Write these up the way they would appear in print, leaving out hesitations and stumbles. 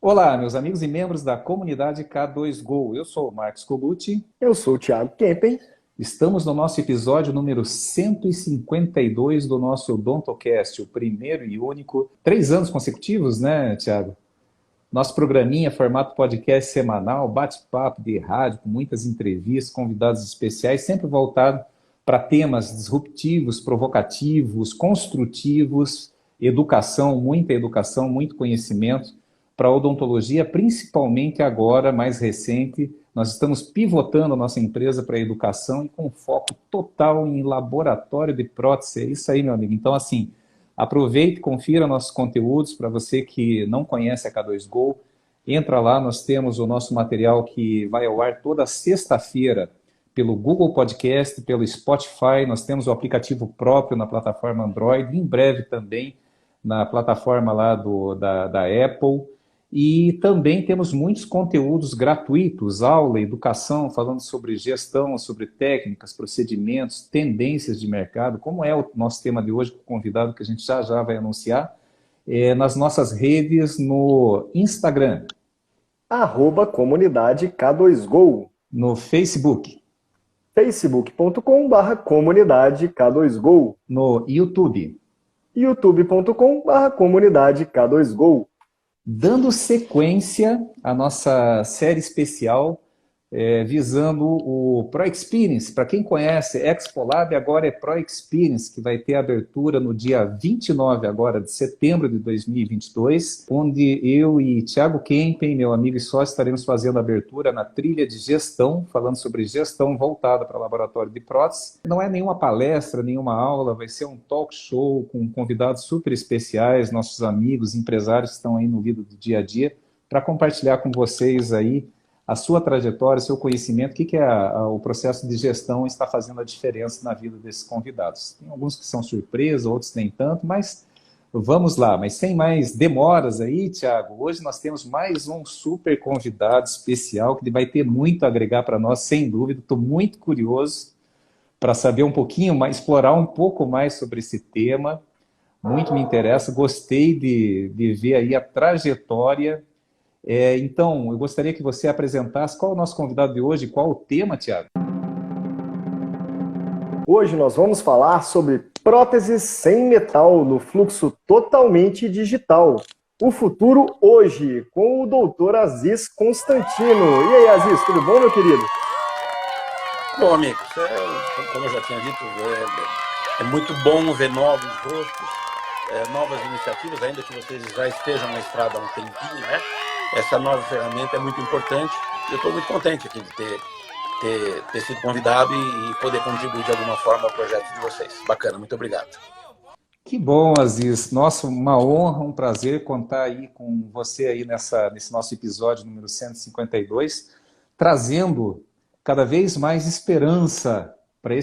Olá, meus amigos e membros da comunidade K2Go. Eu sou o Marcos Cogutti. Eu sou o Thiago Kempen. Estamos no nosso episódio número 152 do nosso Odontocast, o primeiro e único. 3 anos consecutivos, né, Thiago? Nosso programinha, formato podcast semanal, bate-papo de rádio, com muitas entrevistas, convidados especiais, sempre voltado para temas disruptivos, provocativos, construtivos, educação, muito conhecimento para a odontologia, principalmente agora, mais recente. Nós estamos pivotando a nossa empresa para a educação e com foco total em laboratório de prótese. É isso aí, meu amigo. Então, assim, aproveite, confira nossos conteúdos. Para você que não conhece a K2Go, entra lá, nós temos o nosso material que vai ao ar toda sexta-feira pelo Google Podcast, pelo Spotify. Nós temos o aplicativo próprio na plataforma Android, em breve também na plataforma lá da Apple. E também temos muitos conteúdos gratuitos, aula, educação, falando sobre gestão, sobre técnicas, procedimentos, tendências de mercado, como é o nosso tema de hoje com o convidado que a gente já vai anunciar, nas nossas redes no Instagram, @comunidade K2Go, no Facebook, facebook.com/comunidade K2Go, no YouTube. youtube.com/comunidade K2Go. Dando sequência à nossa série especial, visando o Pro Experience. Para quem conhece, ExpoLab agora é Pro Experience, que vai ter abertura no dia 29 agora de setembro de 2022, onde eu e Thiago Kempen, meu amigo e sócio, estaremos fazendo a abertura na trilha de gestão, falando sobre gestão voltada para laboratório de prótese. Não é nenhuma palestra, nenhuma aula, vai ser um talk show com convidados super especiais, nossos amigos, empresários que estão aí no vida do dia a dia, para compartilhar com vocês aí a sua trajetória, seu conhecimento, o que o processo de gestão está fazendo a diferença na vida desses convidados. Tem alguns que são surpresa, outros nem tanto, mas vamos lá. Mas sem mais demoras aí, Thiago, hoje nós temos mais um super convidado especial que vai ter muito a agregar para nós, sem dúvida. Estou muito curioso para saber um pouquinho mais, explorar um pouco mais sobre esse tema. Muito me interessa, gostei de ver aí a trajetória. Então, eu gostaria que você apresentasse qual é o nosso convidado de hoje, qual o tema, Thiago? Hoje nós vamos falar sobre próteses sem metal no fluxo totalmente digital. O futuro hoje, com o doutor Aziz Constantino. E aí, Aziz, tudo bom, meu querido? Bom, amigos, como eu já tinha dito, é muito bom ver novos rostos, novas iniciativas, ainda que vocês já estejam na estrada há um tempinho, né? Essa nova ferramenta é muito importante. Eu estou muito contente aqui de ter sido convidado e poder contribuir de alguma forma ao projeto de vocês. Bacana, muito obrigado. Que bom, Aziz. Nossa, uma honra, um prazer contar aí com você aí nesse nosso episódio número 152, trazendo cada vez mais esperança para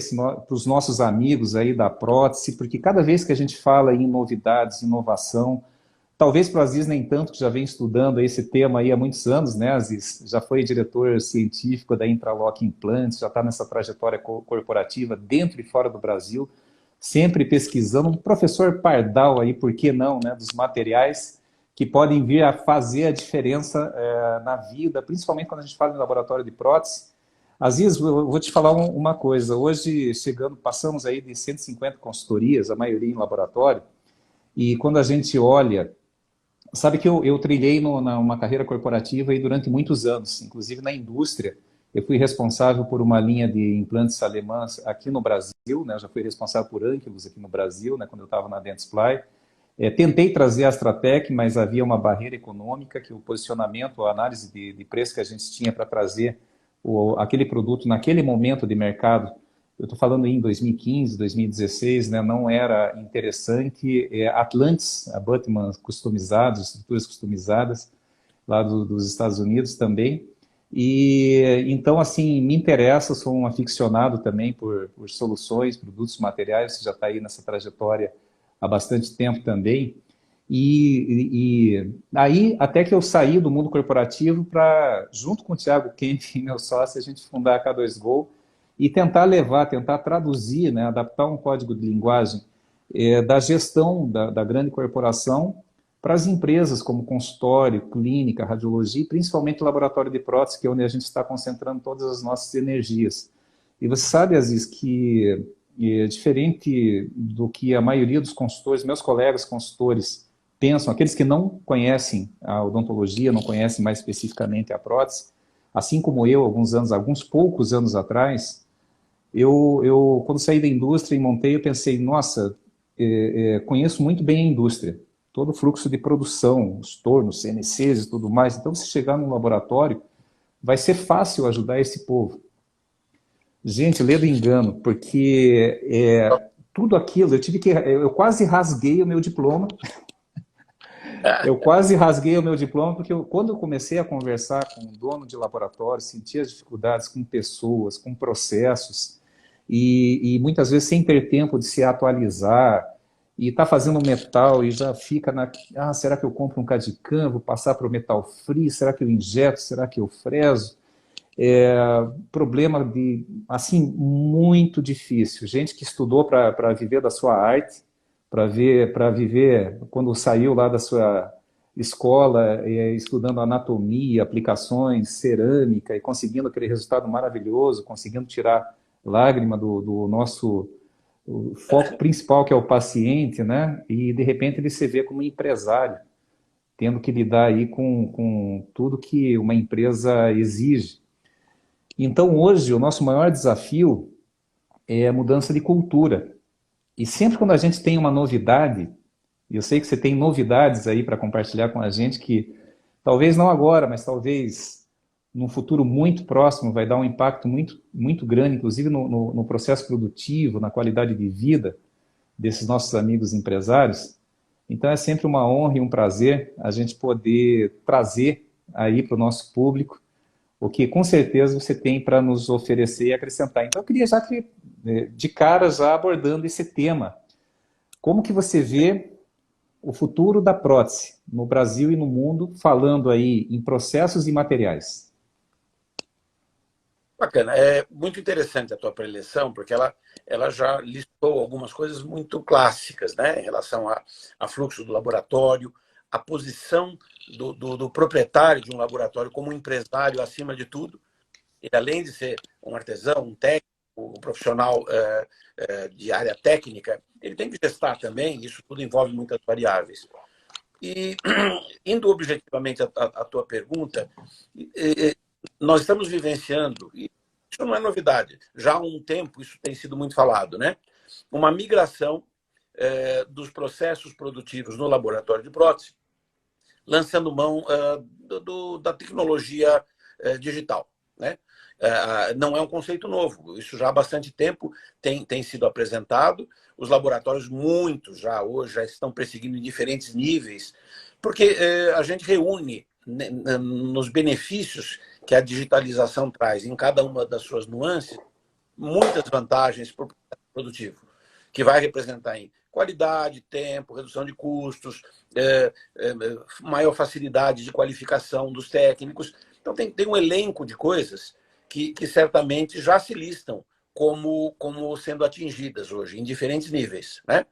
os nossos amigos aí da prótese, porque cada vez que a gente fala em novidades, inovação, talvez para o Aziz nem tanto, que já vem estudando esse tema aí há muitos anos, né, Aziz? Já foi diretor científico da Intralock Implantes, já está nessa trajetória corporativa dentro e fora do Brasil, sempre pesquisando, um professor pardal aí, por que não, né, dos materiais que podem vir a fazer a diferença na vida, principalmente quando a gente fala em laboratório de prótese. Aziz, eu vou te falar uma coisa, hoje passamos aí de 150 consultorias, a maioria em laboratório, e quando a gente olha, sabe que eu trilhei numa carreira corporativa aí durante muitos anos, inclusive na indústria. Eu fui responsável por uma linha de implantes alemãs aqui no Brasil, né? Eu já fui responsável por Ankylos aqui no Brasil, né? Quando eu estava na Dentsply. Tentei trazer a Astratec, mas havia uma barreira econômica, que o posicionamento, a análise de preço que a gente tinha para trazer aquele produto naquele momento de mercado, eu estou falando em 2015, 2016, né, não era interessante. Atlantis, a Buttman customizados, estruturas customizadas, lá dos Estados Unidos também. E então, assim, me interessa, sou um aficionado também por soluções, produtos, materiais, você já está aí nessa trajetória há bastante tempo também. E aí, até que eu saí do mundo corporativo para, junto com o Thiago Kemp, meu sócio, a gente fundar a K2Go, e tentar traduzir, né, adaptar um código de linguagem da gestão da grande corporação para as empresas como consultório, clínica, radiologia e principalmente laboratório de prótese, que é onde a gente está concentrando todas as nossas energias. E você sabe, Aziz, que diferente do que a maioria dos consultores, meus colegas consultores pensam, aqueles que não conhecem a odontologia, não conhecem mais especificamente a prótese, assim como eu, alguns poucos anos atrás, quando saí da indústria e montei, eu pensei, nossa, conheço muito bem a indústria, todo o fluxo de produção, os tornos, CNCs e tudo mais. Então, se chegar num laboratório, vai ser fácil ajudar esse povo. Gente, ledo engano, porque tudo aquilo, eu quase rasguei o meu diploma. Eu quase rasguei o meu diploma, porque quando eu comecei a conversar com o dono de laboratório, senti as dificuldades com pessoas, com processos, e muitas vezes sem ter tempo de se atualizar, e está fazendo metal e já fica será que eu compro um CAD/CAM, vou passar para o metal free, será que eu injeto, será que eu freso? Problema assim, muito difícil. Gente que estudou para viver da sua arte, para viver, quando saiu lá da sua escola, estudando anatomia, aplicações, cerâmica, e conseguindo aquele resultado maravilhoso, conseguindo tirar lágrima do nosso o foco principal, que é o paciente, né? E de repente ele se vê como empresário, tendo que lidar aí com tudo que uma empresa exige. Então hoje o nosso maior desafio é a mudança de cultura. E sempre quando a gente tem uma novidade, e eu sei que você tem novidades aí para compartilhar com a gente, que talvez não agora, mas talvez num futuro muito próximo vai dar um impacto muito, muito grande, inclusive no processo produtivo, na qualidade de vida desses nossos amigos empresários. Então é sempre uma honra e um prazer a gente poder trazer aí para o nosso público o que com certeza você tem para nos oferecer e acrescentar. Então eu queria já que, de cara, já abordando esse tema, como que você vê o futuro da prótese no Brasil e no mundo, falando aí em processos e materiais? Bacana. É muito interessante a tua preleção, porque ela já listou algumas coisas muito clássicas, né, em relação a fluxo do laboratório, a posição do proprietário de um laboratório como um empresário acima de tudo. Ele, além de ser um artesão, um técnico, um profissional de área técnica, ele tem que gestar também, isso tudo envolve muitas variáveis. E, indo objetivamente à tua pergunta, nós estamos vivenciando, e isso não é novidade, já há um tempo isso tem sido muito falado, né? Uma migração dos processos produtivos no laboratório de prótese, lançando mão da tecnologia digital, né? Não é um conceito novo, isso já há bastante tempo tem sido apresentado. Os laboratórios, muitos já hoje, já estão perseguindo em diferentes níveis, porque a gente reúne nos benefícios que a digitalização traz em cada uma das suas nuances, muitas vantagens para o processo produtivo, que vai representar em qualidade, tempo, redução de custos, maior facilidade de qualificação dos técnicos. Então tem um elenco de coisas que certamente já se listam como sendo atingidas hoje, em diferentes níveis, né?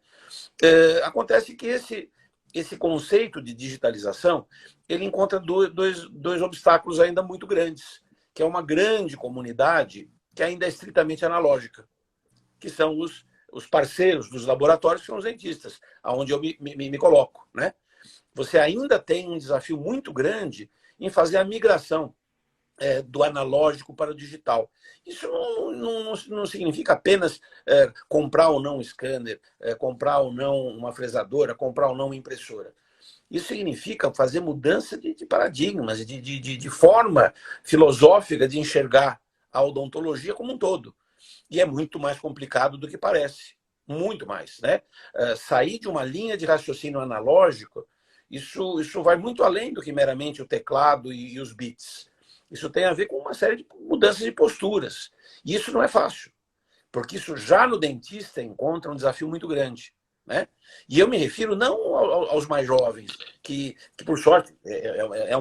Acontece que esse conceito de digitalização ele encontra dois obstáculos ainda muito grandes, que é uma grande comunidade que ainda é estritamente analógica, que são os parceiros dos laboratórios, que são os dentistas, aonde eu me coloco, né? Você ainda tem um desafio muito grande em fazer a migração do analógico para o digital. Isso não significa apenas comprar ou não um scanner, comprar ou não uma fresadora, comprar ou não uma impressora. Isso significa fazer mudança de paradigmas, de forma filosófica de enxergar a odontologia como um todo. E é muito mais complicado do que parece. Muito mais, né? Sair de uma linha de raciocínio analógico, isso vai muito além do que meramente o teclado e os bits. Isso tem a ver com uma série de mudanças de posturas. E isso não é fácil, porque isso já no dentista encontra um desafio muito grande, né? E eu me refiro não aos mais jovens, que por sorte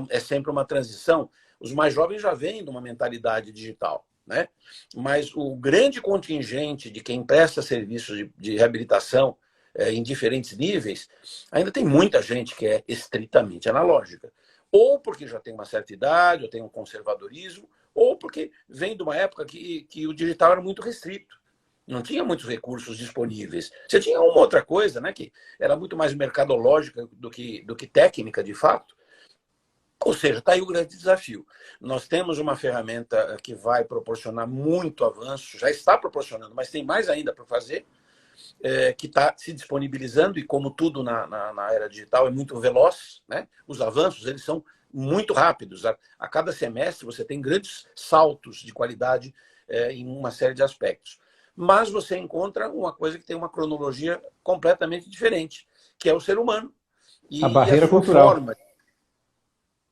é sempre uma transição. Os mais jovens já vêm de uma mentalidade digital, né? Mas o grande contingente de quem presta serviços de reabilitação em diferentes níveis, ainda tem muita gente que é estritamente analógica. Ou porque já tem uma certa idade, ou tem um conservadorismo, ou porque vem de uma época que o digital era muito restrito. Não tinha muitos recursos disponíveis. Você tinha uma outra coisa, né, que era muito mais mercadológica do que técnica, de fato. Ou seja, está aí o grande desafio. Nós temos uma ferramenta que vai proporcionar muito avanço, já está proporcionando, mas tem mais ainda para fazer, que está se disponibilizando, e como tudo na era digital é muito veloz, né? Os avanços eles são muito rápidos. A cada semestre você tem grandes saltos de qualidade em uma série de aspectos. Mas você encontra uma coisa que tem uma cronologia completamente diferente, que é o ser humano. A barreira cultural. Forma.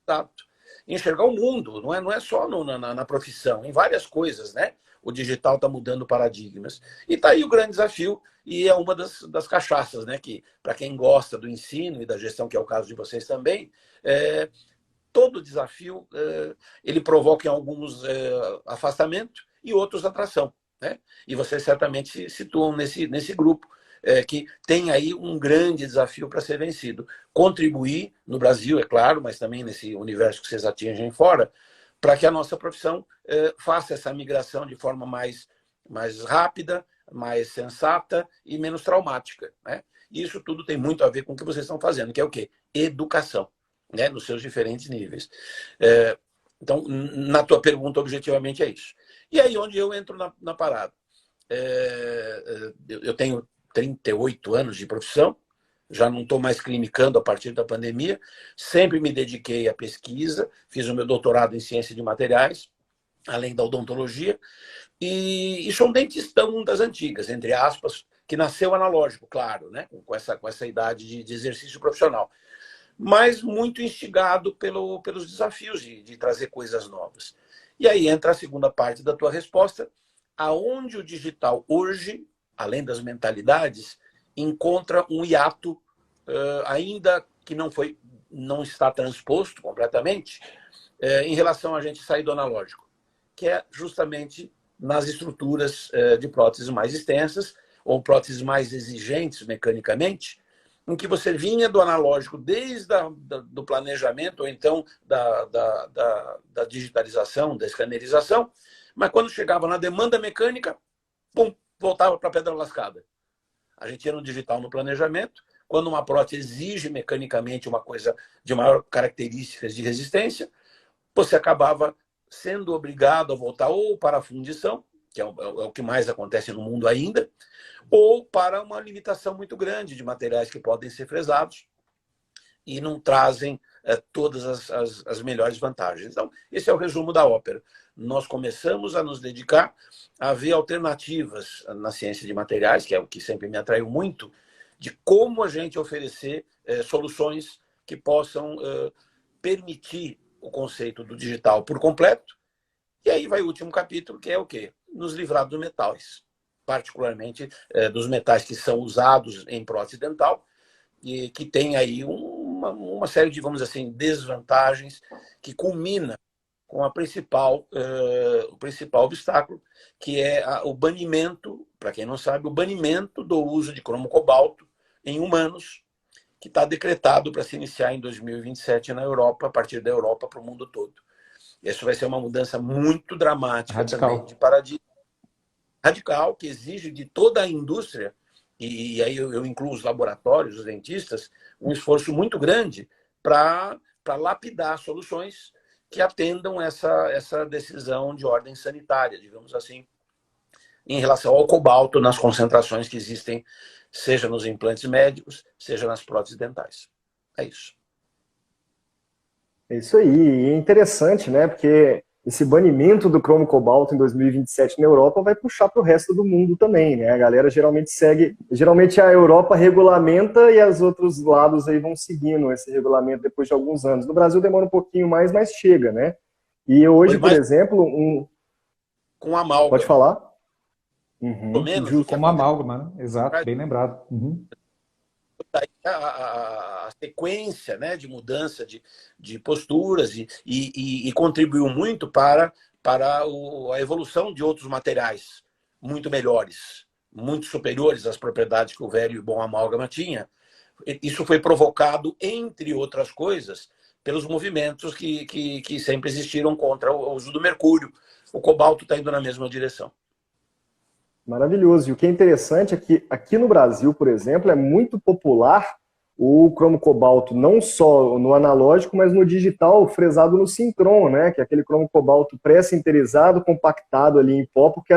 Exato. Enxergar o mundo, não é só na profissão, em várias coisas, né? O digital está mudando paradigmas. E está aí o grande desafio, e é uma das cachaças, né? Que, para quem gosta do ensino e da gestão, que é o caso de vocês também, todo desafio ele provoca em alguns afastamento e outros atração, né? E vocês certamente se situam nesse grupo. Que tem aí um grande desafio para ser vencido. Contribuir no Brasil, é claro, mas também nesse universo que vocês atingem fora, para que a nossa profissão faça essa migração de forma mais rápida, mais sensata e menos traumática, né? E isso tudo tem muito a ver com o que vocês estão fazendo, que é o quê? Educação, né? Nos seus diferentes níveis. Então, na tua pergunta, objetivamente, é isso. E aí onde eu entro na parada. Eu tenho 38 anos de profissão, já não estou mais clinicando a partir da pandemia, sempre me dediquei à pesquisa, fiz o meu doutorado em ciência de materiais, além da odontologia, e sou um dentistão das antigas, entre aspas, que nasceu analógico, claro, né? com essa idade de exercício profissional, mas muito instigado pelos desafios de trazer coisas novas. E aí entra a segunda parte da tua resposta, aonde o digital hoje, além das mentalidades, encontra um hiato, ainda que não está transposto completamente, em relação a gente sair do analógico, que é justamente nas estruturas de próteses mais extensas, ou próteses mais exigentes mecanicamente, em que você vinha do analógico desde do planejamento, ou então da digitalização, da escanerização, mas quando chegava na demanda mecânica, pum, voltava para a pedra lascada. A gente ia no digital no planejamento, quando uma prótese exige mecanicamente uma coisa de maior características de resistência, você acabava sendo obrigado a voltar ou para a fundição, que é o que mais acontece no mundo ainda, ou para uma limitação muito grande de materiais que podem ser fresados e não trazem todas as melhores vantagens. Então, esse é o resumo da ópera. Nós começamos a nos dedicar a ver alternativas na ciência de materiais, que é o que sempre me atraiu muito, de como a gente oferecer soluções que possam permitir o conceito do digital por completo. E aí vai o último capítulo, que é o quê? Nos livrar dos metais, particularmente dos metais que são usados em prótese dental, e que tem aí uma série de, vamos dizer assim, desvantagens, que culmina com o principal obstáculo, que é o banimento, para quem não sabe, o banimento do uso de cromo cobalto em humanos, que está decretado para se iniciar em 2027 na Europa, a partir da Europa para o mundo todo. Isso vai ser uma mudança muito dramática também de paradigma radical, que exige de toda a indústria, e aí eu incluo os laboratórios, os dentistas, um esforço muito grande para lapidar soluções que atendam essa decisão de ordem sanitária, digamos assim, em relação ao cobalto nas concentrações que existem, seja nos implantes médicos, seja nas próteses dentais. É isso. É isso aí. E é interessante, né? Porque esse banimento do cromo cobalto em 2027 na Europa vai puxar para o resto do mundo também, né? A galera geralmente segue... Geralmente a Europa regulamenta e os outros lados aí vão seguindo esse regulamento depois de alguns anos. No Brasil demora um pouquinho mais, mas chega, né? E hoje, por exemplo... Com amálgama. Pode falar? Menos como amálgama, né? Exato, bem lembrado. Uhum. A sequência, né, de mudança de posturas e contribuiu muito para a evolução de outros materiais muito melhores, muito superiores às propriedades que o velho e bom amálgama tinha. Isso foi provocado, entre outras coisas, pelos movimentos que sempre existiram contra o uso do mercúrio. O cobalto está indo na mesma direção. Maravilhoso. E o que é interessante é que aqui no Brasil, por exemplo, é muito popular o cromo cobalto, não só no analógico, mas no digital, fresado no Sintron, né? Que é aquele cromo cobalto pré-sinterizado, compactado ali em pó, porque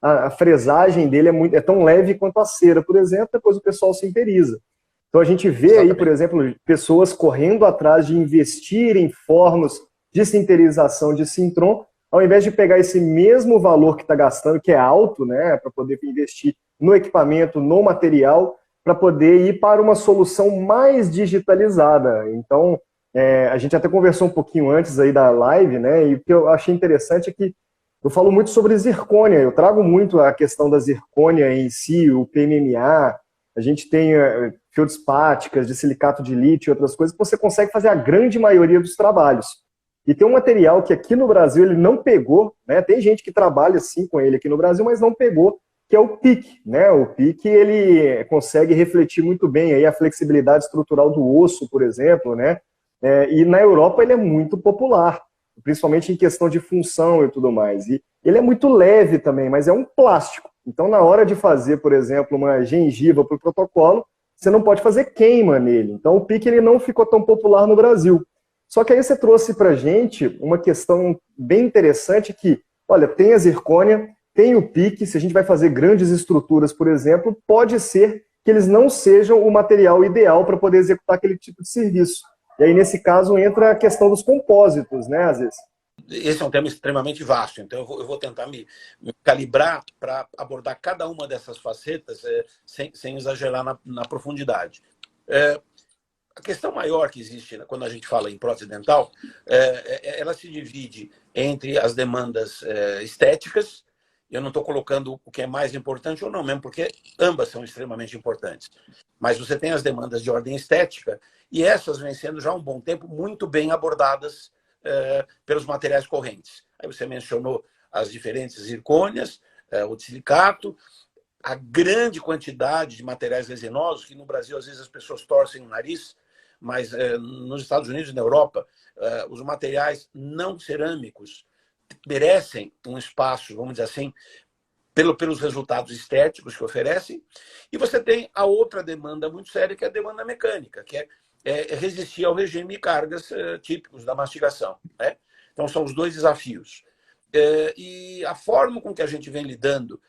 a fresagem dele é tão leve quanto a cera, por exemplo, depois o pessoal sinteriza. Então a gente vê aí, por exemplo, pessoas correndo atrás de investir em fornos de sinterização de Sintron, ao invés de pegar esse mesmo valor que está gastando, que é alto, né, para poder investir no equipamento, no material, para poder ir para uma solução mais digitalizada. Então, a gente até conversou um pouquinho antes aí da live, né, e o que eu achei interessante é que eu falo muito sobre zircônia, eu trago muito a questão da zircônia em si, o PMMA, a gente tem feldspáticas de silicato de lítio e outras coisas, que você consegue fazer a grande maioria dos trabalhos. E tem um material que aqui no Brasil ele não pegou, né? Tem gente que trabalha assim com ele aqui no Brasil, mas não pegou, que é o PIC, né? O PIC ele consegue refletir muito bem aí a flexibilidade estrutural do osso, por exemplo, né? E na Europa ele é muito popular, principalmente em questão de função e tudo mais. E ele é muito leve também, mas é um plástico. Então, na hora de fazer, por exemplo, uma gengiva para o protocolo, você não pode fazer queima nele. Então, o PIC ele não ficou tão popular no Brasil. Só que aí você trouxe para a gente uma questão bem interessante que, olha, tem a zircônia, tem o PIC, se a gente vai fazer grandes estruturas, por exemplo, pode ser que eles não sejam o material ideal para poder executar aquele tipo de serviço. E aí, nesse caso, entra a questão dos compósitos, né, às vezes. Esse é um tema extremamente vasto, então eu vou tentar me calibrar para abordar cada uma dessas facetas sem exagerar na profundidade. A questão maior que existe quando a gente fala em prótese dental, ela se divide entre as demandas estéticas. Eu não estou colocando o que é mais importante ou não, mesmo porque ambas são extremamente importantes. Mas você tem as demandas de ordem estética e essas vêm sendo já há um bom tempo muito bem abordadas pelos materiais correntes. Aí você mencionou as diferentes zircônias, o silicato, a grande quantidade de materiais resinosos, que no Brasil às vezes as pessoas torcem o nariz, mas nos Estados Unidos e na Europa, os materiais não cerâmicos merecem um espaço, vamos dizer assim, pelos resultados estéticos que oferecem. E você tem a outra demanda muito séria, que é a demanda mecânica, que é resistir ao regime de cargas típicos da mastigação, né? Então, são os dois desafios. E a forma com que a gente vem lidando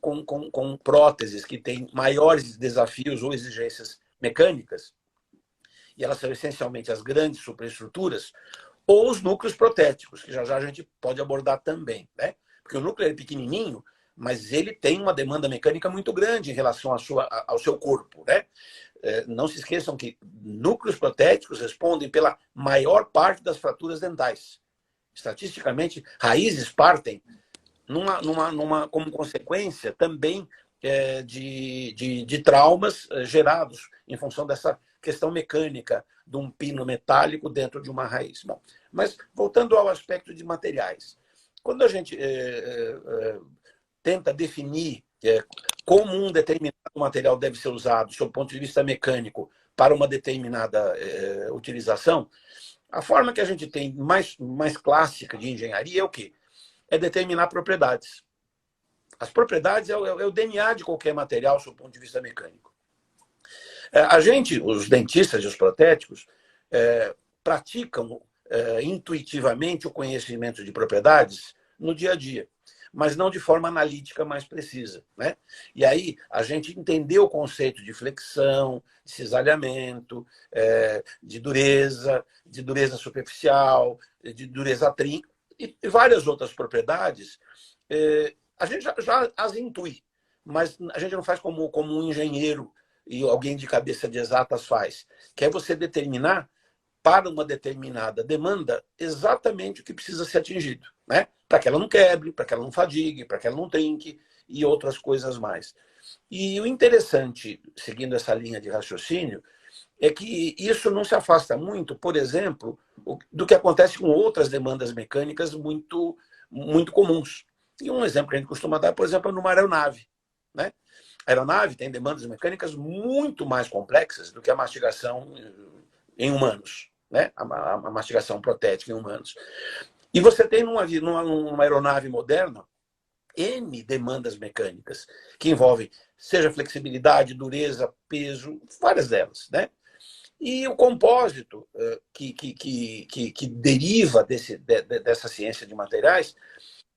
com próteses que têm maiores desafios ou exigências mecânicas, e elas são essencialmente as grandes superestruturas, ou os núcleos protéticos, que já a gente pode abordar também, né? Porque o núcleo é pequenininho, mas ele tem uma demanda mecânica muito grande em relação ao seu corpo, né? Não se esqueçam que núcleos protéticos respondem pela maior parte das fraturas dentais. Estatisticamente, raízes partem como consequência também de traumas gerados em função dessa questão mecânica de um pino metálico dentro de uma raiz. Bom, mas voltando ao aspecto de materiais. Quando a gente tenta definir como um determinado material deve ser usado, sob o ponto de vista mecânico, para uma determinada utilização, a forma que a gente tem mais clássica de engenharia é o quê? É determinar propriedades. As propriedades é o DNA de qualquer material, sob o ponto de vista mecânico. A gente, os dentistas e os protéticos, praticam intuitivamente o conhecimento de propriedades no dia a dia, mas não de forma analítica mais precisa, né? E aí a gente entendeu o conceito de flexão, de cisalhamento, de dureza superficial, de dureza trínca e várias outras propriedades. A gente já as intui, mas a gente não faz como um engenheiro e alguém de cabeça de exatas faz, que é você determinar para uma determinada demanda exatamente o que precisa ser atingido, né? Para que ela não quebre, para que ela não fadigue, para que ela não trinque e outras coisas mais. E o interessante, seguindo essa linha de raciocínio, é que isso não se afasta muito, por exemplo, do que acontece com outras demandas mecânicas muito, muito comuns. E um exemplo que a gente costuma dar, por exemplo, numa aeronave, né? A aeronave tem demandas mecânicas muito mais complexas do que a mastigação em humanos, né? A mastigação protética em humanos. E você tem numa aeronave moderna N demandas mecânicas que envolvem, seja flexibilidade, dureza, peso, várias delas, né? E o compósito que deriva dessa ciência de materiais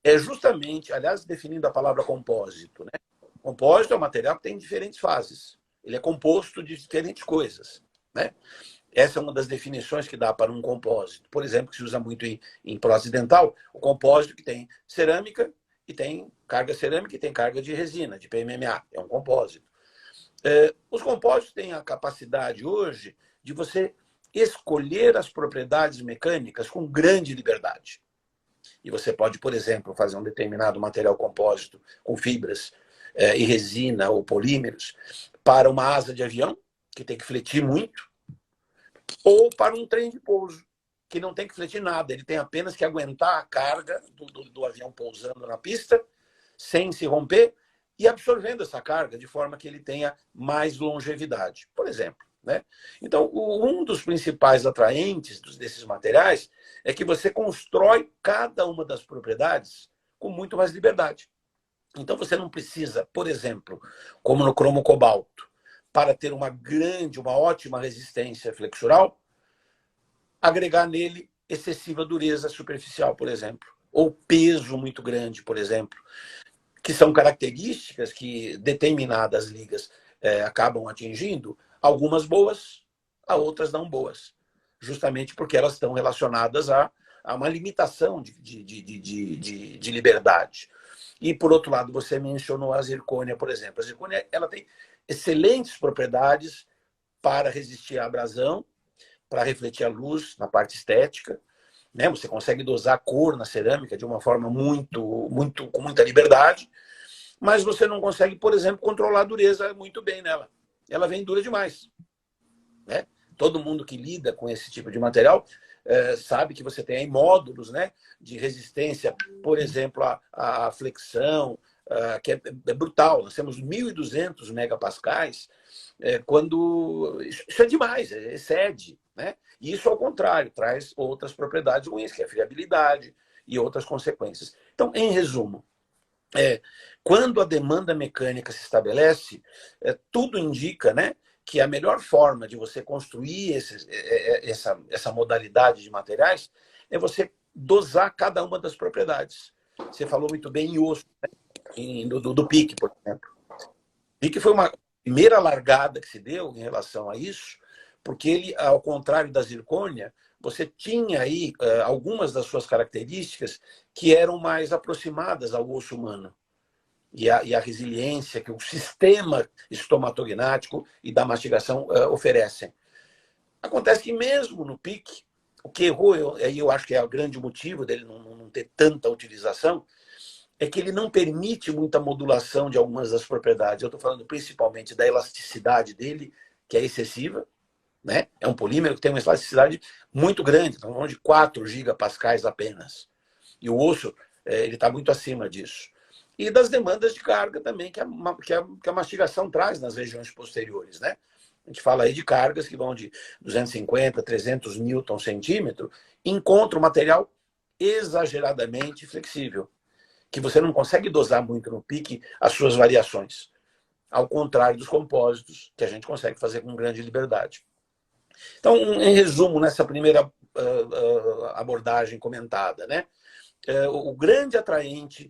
é justamente, aliás, definindo a palavra compósito, né? Compósito é um material que tem diferentes fases. Ele é composto de diferentes coisas, né? Essa é uma das definições que dá para um compósito. Por exemplo, que se usa muito em prótese dental, o compósito que tem cerâmica e tem carga cerâmica e tem carga de resina, de PMMA. É um compósito. Os compósitos têm a capacidade hoje de você escolher as propriedades mecânicas com grande liberdade. E você pode, por exemplo, fazer um determinado material compósito com fibras e resina ou polímeros para uma asa de avião, que tem que fletir muito, ou para um trem de pouso, que não tem que fletir nada, ele tem apenas que aguentar a carga do avião pousando na pista, sem se romper, e absorvendo essa carga de forma que ele tenha mais longevidade, por exemplo, né? Então, um dos principais atraentes desses materiais é que você constrói cada uma das propriedades com muito mais liberdade. Então, você não precisa, por exemplo, como no cromo cobalto, para ter uma ótima resistência flexural, agregar nele excessiva dureza superficial, por exemplo, ou peso muito grande, por exemplo, que são características que determinadas ligas acabam atingindo, algumas boas, a outras não boas, justamente porque elas estão relacionadas a uma limitação de liberdade. E, por outro lado, você mencionou a zircônia, por exemplo. A zircônia ela tem excelentes propriedades para resistir à abrasão, para refletir a luz na parte estética, né? Você consegue dosar a cor na cerâmica de uma forma com muita liberdade, mas você não consegue, por exemplo, controlar a dureza muito bem nela. Ela vem dura demais, né? Todo mundo que lida com esse tipo de material sabe que você tem aí módulos, né, de resistência, por exemplo, à flexão, que é brutal. Nós temos 1.200 megapascais, quando isso é demais, excede, né? E isso, ao contrário, traz outras propriedades ruins, que é a friabilidade e outras consequências. Então, em resumo, quando a demanda mecânica se estabelece, tudo indica, né, que a melhor forma de você construir essa modalidade de materiais é você dosar cada uma das propriedades. Você falou muito bem em osso, né? do PIC, por exemplo. O PIC foi uma primeira largada que se deu em relação a isso, porque ele, ao contrário da zircônia, você tinha aí algumas das suas características que eram mais aproximadas ao osso humano. E a resiliência que o sistema estomatognático e da mastigação oferecem. Acontece que mesmo no PIC, o que errou, eu acho que é o grande motivo dele não ter tanta utilização, é que ele não permite muita modulação de algumas das propriedades. Eu estou falando principalmente da elasticidade dele, que é excessiva, né? É um polímero que tem uma elasticidade muito grande, estamos falando de 4 gigapascais apenas. E o osso ele está muito acima disso. E das demandas de carga também que a mastigação traz nas regiões posteriores, né? A gente fala aí de cargas que vão de 250, 300 newton centímetro, encontra um material exageradamente flexível, que você não consegue dosar muito no pique as suas variações, ao contrário dos compósitos, que a gente consegue fazer com grande liberdade. Então, em resumo, nessa primeira abordagem comentada, né? O grande atraente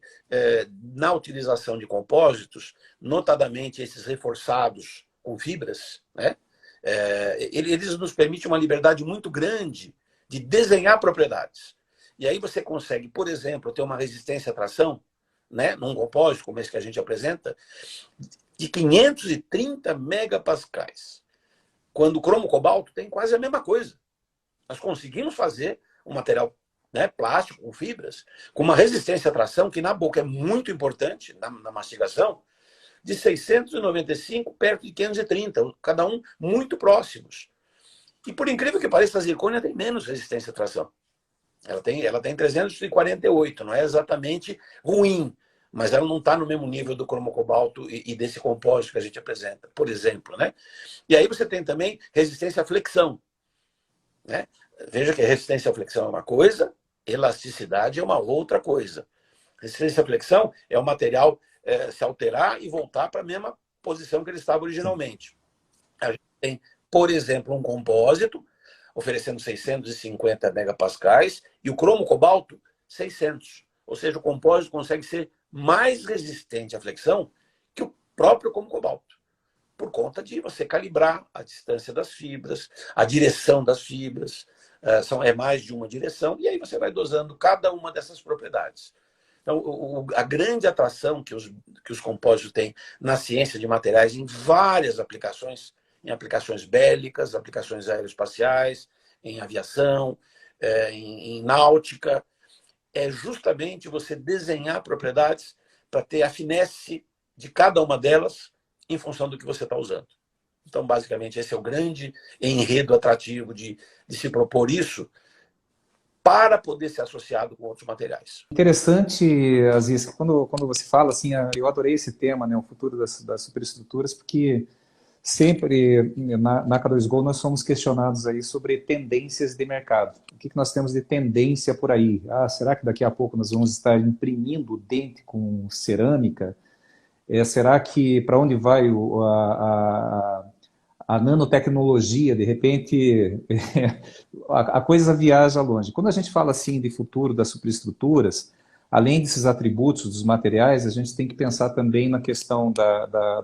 na utilização de compósitos, notadamente esses reforçados com fibras, né? Eles nos permitem uma liberdade muito grande de desenhar propriedades. E aí você consegue, por exemplo, ter uma resistência à tração, né, num compósito como esse que a gente apresenta, de 530 megapascais. Quando o cromo cobalto tem quase a mesma coisa. Nós conseguimos fazer um material, né, plástico, com fibras, com uma resistência à tração, que na boca é muito importante, na mastigação, de 695 perto de 530, cada um muito próximos. E por incrível que pareça, a zircônia tem menos resistência à tração. Ela tem 348, não é exatamente ruim, mas ela não está no mesmo nível do cromocobalto e desse compósito que a gente apresenta, por exemplo, né? E aí você tem também resistência à flexão, né? Veja que resistência à flexão é uma coisa, elasticidade é uma outra coisa. Resistência à flexão é o material se alterar e voltar para a mesma posição que ele estava originalmente. A gente tem, por exemplo, um compósito oferecendo 650 megapascais e o cromo-cobalto 600. Ou seja, o compósito consegue ser mais resistente à flexão que o próprio cromo-cobalto, por conta de você calibrar a distância das fibras, a direção das fibras, é mais de uma direção, e aí você vai dosando cada uma dessas propriedades. Então, a grande atração que os compósitos têm na ciência de materiais em várias aplicações, em aplicações bélicas, aplicações aeroespaciais, em aviação, em náutica, é justamente você desenhar propriedades para ter a finesse de cada uma delas em função do que você está usando. Então, basicamente, esse é o grande enredo atrativo de se propor isso para poder ser associado com outros materiais. Interessante, Aziz, quando você fala assim, eu adorei esse tema, né, o futuro das superestruturas, porque sempre na K2Go nós somos questionados aí sobre tendências de mercado. O que nós temos de tendência por aí? Será que daqui a pouco nós vamos estar imprimindo dente com cerâmica? Será que para onde vai a nanotecnologia, de repente, a coisa viaja longe. Quando a gente fala assim de futuro das superestruturas, além desses atributos dos materiais, a gente tem que pensar também na questão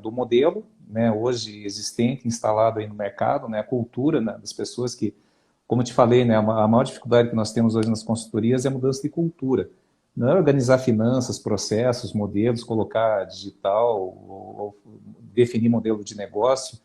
do modelo, né, hoje existente, instalado aí no mercado, né, a cultura, né, das pessoas que, como eu te falei, né, a maior dificuldade que nós temos hoje nas consultorias é a mudança de cultura. Não é organizar finanças, processos, modelos, colocar digital, ou definir modelo de negócio.